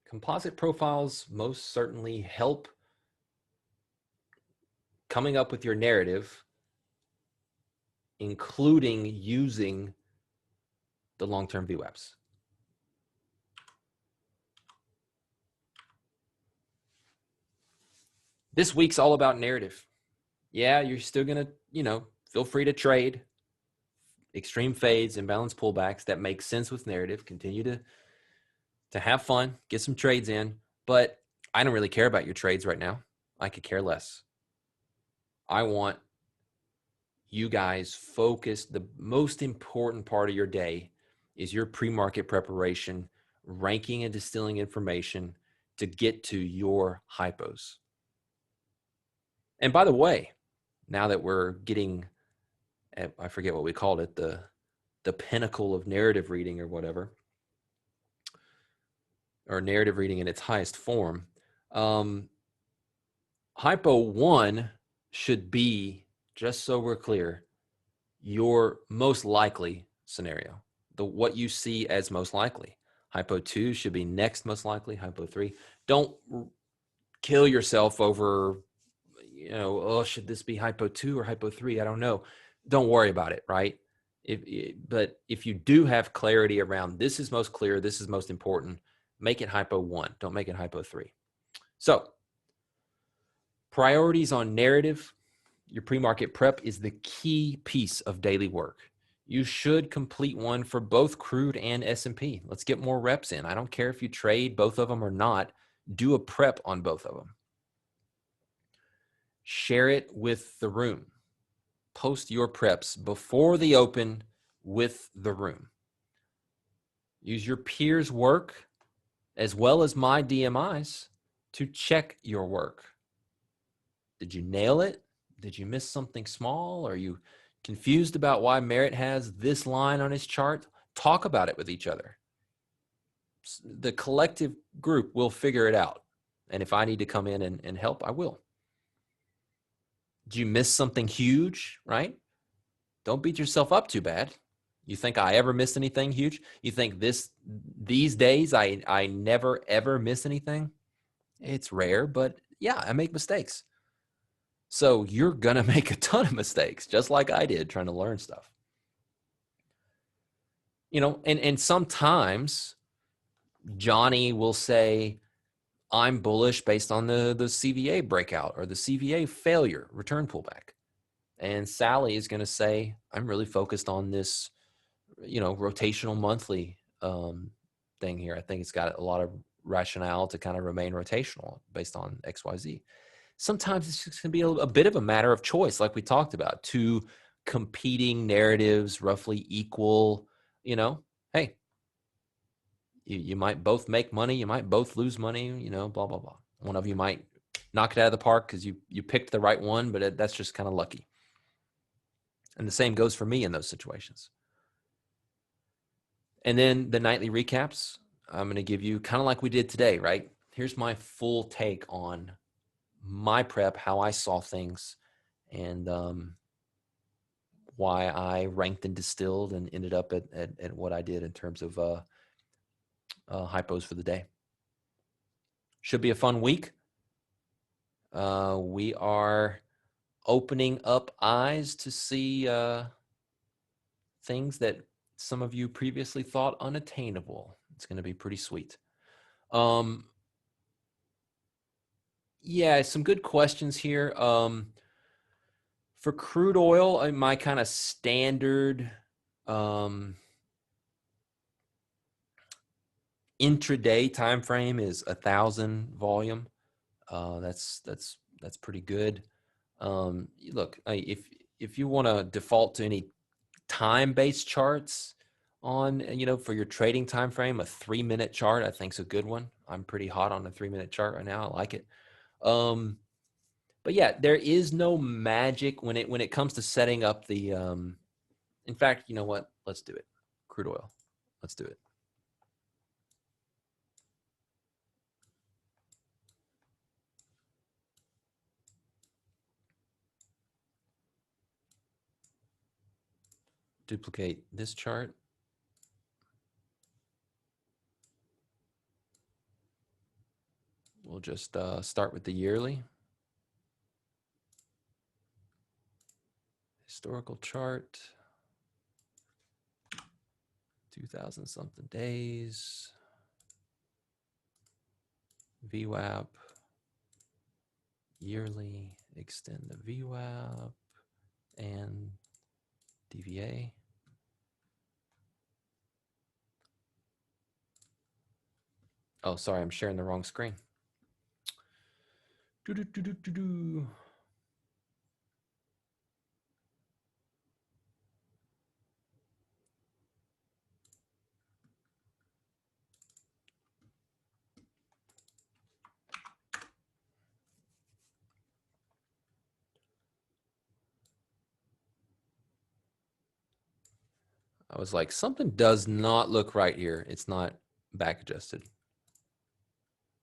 Composite profiles most certainly help coming up with your narrative, including using the long-term VWAPs. This week's all about narrative. Yeah, you're still going to, feel free to trade extreme fades and balanced pullbacks that make sense with narrative. Continue to have fun, get some trades in, but I don't really care about your trades right now. I could care less. I want you guys focused. The most important part of your day is your pre-market preparation, ranking and distilling information to get to your hypos. And by the way, now that we're getting, I forget what we called it, the pinnacle of narrative reading or whatever, or narrative reading in its highest form, hypo 1 should be, just so we're clear, your most likely scenario, what you see as most likely. Hypo 2 should be next most likely. Hypo 3. Don't kill yourself over, should this be hypo 2 or hypo 3? I don't know. Don't worry about it, right? But if you do have clarity around this is most clear, this is most important, make it hypo 1. Don't make it hypo 3. So priorities on narrative. Your pre-market prep is the key piece of daily work. You should complete one for both crude and S&P. Let's get more reps in. I don't care if you trade both of them or not. Do a prep on both of them. Share it with the room. Post your preps before the open with the room. Use your peers' work as well as my DMIs to check your work. Did you nail it? Did you miss something small? Are you confused about why Merritt has this line on his chart? Talk about it with each other. The collective group will figure it out. And if I need to come in and help, I will. Did you miss something huge, right? Don't beat yourself up too bad. You think I ever missed anything huge? You think these days I never, ever miss anything? It's rare, but yeah, I make mistakes. So you're going to make a ton of mistakes, just like I did trying to learn stuff. And sometimes Johnny will say, I'm bullish based on the CVA breakout or the CVA failure, return pullback. And Sally is going to say, I'm really focused on this, rotational monthly thing here. I think it's got a lot of rationale to kind of remain rotational based on XYZ. Sometimes it's just going to be a bit of a matter of choice, like we talked about, two competing narratives, roughly equal. Hey, you might both make money, you might both lose money, blah, blah, blah. One of you might knock it out of the park because you picked the right one, but that's just kind of lucky. And the same goes for me in those situations. And then the nightly recaps, I'm going to give you kind of like we did today, right? Here's my full take on my prep, how I saw things, and why I ranked and distilled and ended up at what I did in terms of hypos for the day. Should be a fun week. We are opening up eyes to see things that some of you previously thought unattainable. It's going to be pretty sweet. Yeah, some good questions here. For crude oil, my kind of standard intraday time frame is 1,000 volume. That's pretty good. Look, if you want to default to any time-based charts on, for your trading time frame, a 3-minute chart I think is a good one. I'm pretty hot on a 3-minute chart right now. I like it. But yeah, there is no magic when it comes to setting up the. In fact, you know what? Let's do it. Crude oil. Let's do it. Duplicate this chart. We'll just start with the yearly. Historical chart. 2,000 something days. VWAP. Yearly. Extend the VWAP. And DVA. Oh, sorry, I'm sharing the wrong screen. I was like, something does not look right here. It's not back adjusted.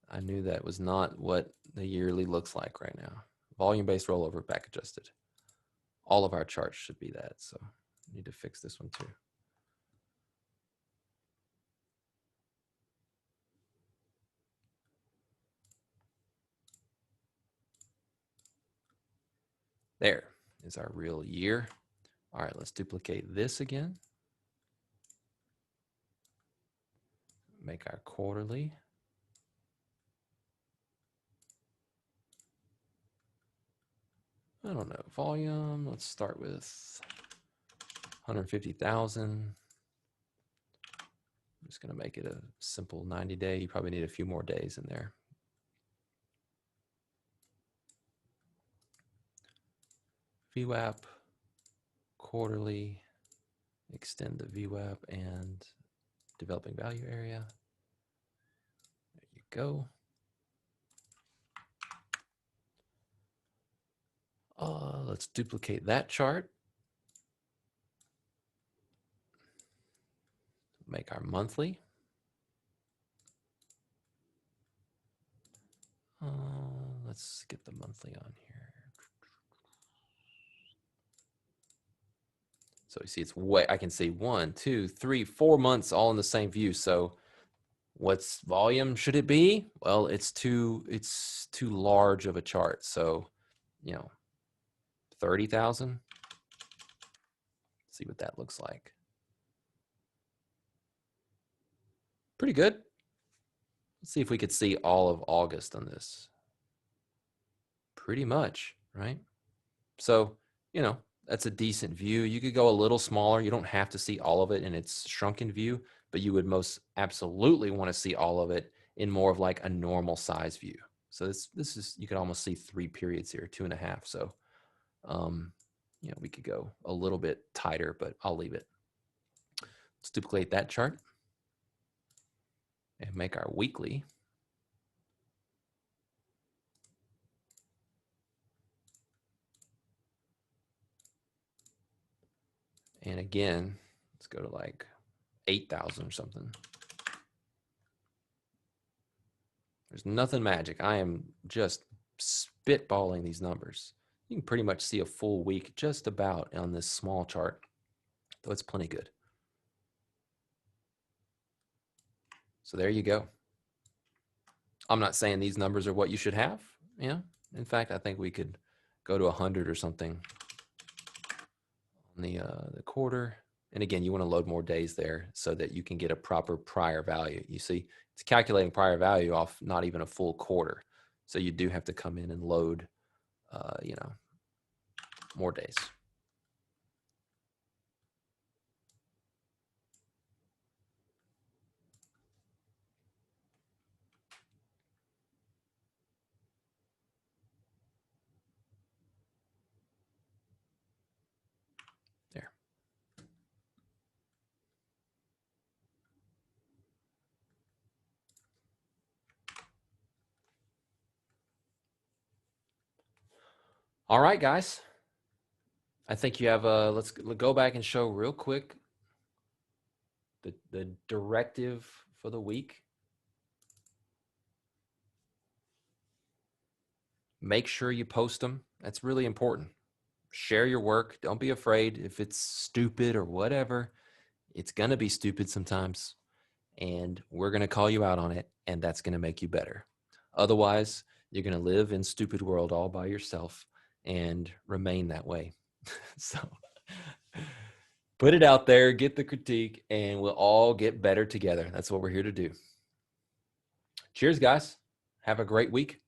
I knew that was not what the yearly looks like right now. Volume-based rollover back adjusted. All of our charts should be that. So I need to fix this one too. There is our real year. All right, let's duplicate this again. Make our quarterly. I don't know, volume, let's start with 150,000. I'm just gonna make it a simple 90-day. You probably need a few more days in there. VWAP, quarterly, extend the VWAP and developing value area. There you go. Let's duplicate that chart. Make our monthly. Let's get the monthly on here. So you see it's way, I can see 1, 2, 3, 4 months all in the same view. So what's volume should it be? Well, it's too large of a chart. So, 30,000. See what that looks like. Pretty good. Let's see if we could see all of August on this. Pretty much, right? So, that's a decent view. You could go a little smaller. You don't have to see all of it in its shrunken view, but you would most absolutely want to see all of it in more of like a normal size view. So this is, you could almost see 3 periods here, 2.5. So, we could go a little bit tighter, but I'll leave it. Let's duplicate that chart and make our weekly. And again, let's go to like 8,000 or something. There's nothing magic. I am just spitballing these numbers. You can pretty much see a full week just about on this small chart, though it's plenty good. So there you go. I'm not saying these numbers are what you should have. Yeah. In fact, I think we could go to 100 or something on the quarter. And again, you want to load more days there so that you can get a proper prior value. You see, it's calculating prior value off not even a full quarter. So you do have to come in and load, more days. There. All right, guys. I think you have let's go back and show real quick the directive for the week. Make sure you post them. That's really important. Share your work. Don't be afraid if it's stupid or whatever. It's going to be stupid sometimes, and we're going to call you out on it, and that's going to make you better. Otherwise, you're going to live in stupid world all by yourself and remain that way. So put it out there, get the critique, and we'll all get better together. That's what we're here to do. Cheers, guys. Have a great week.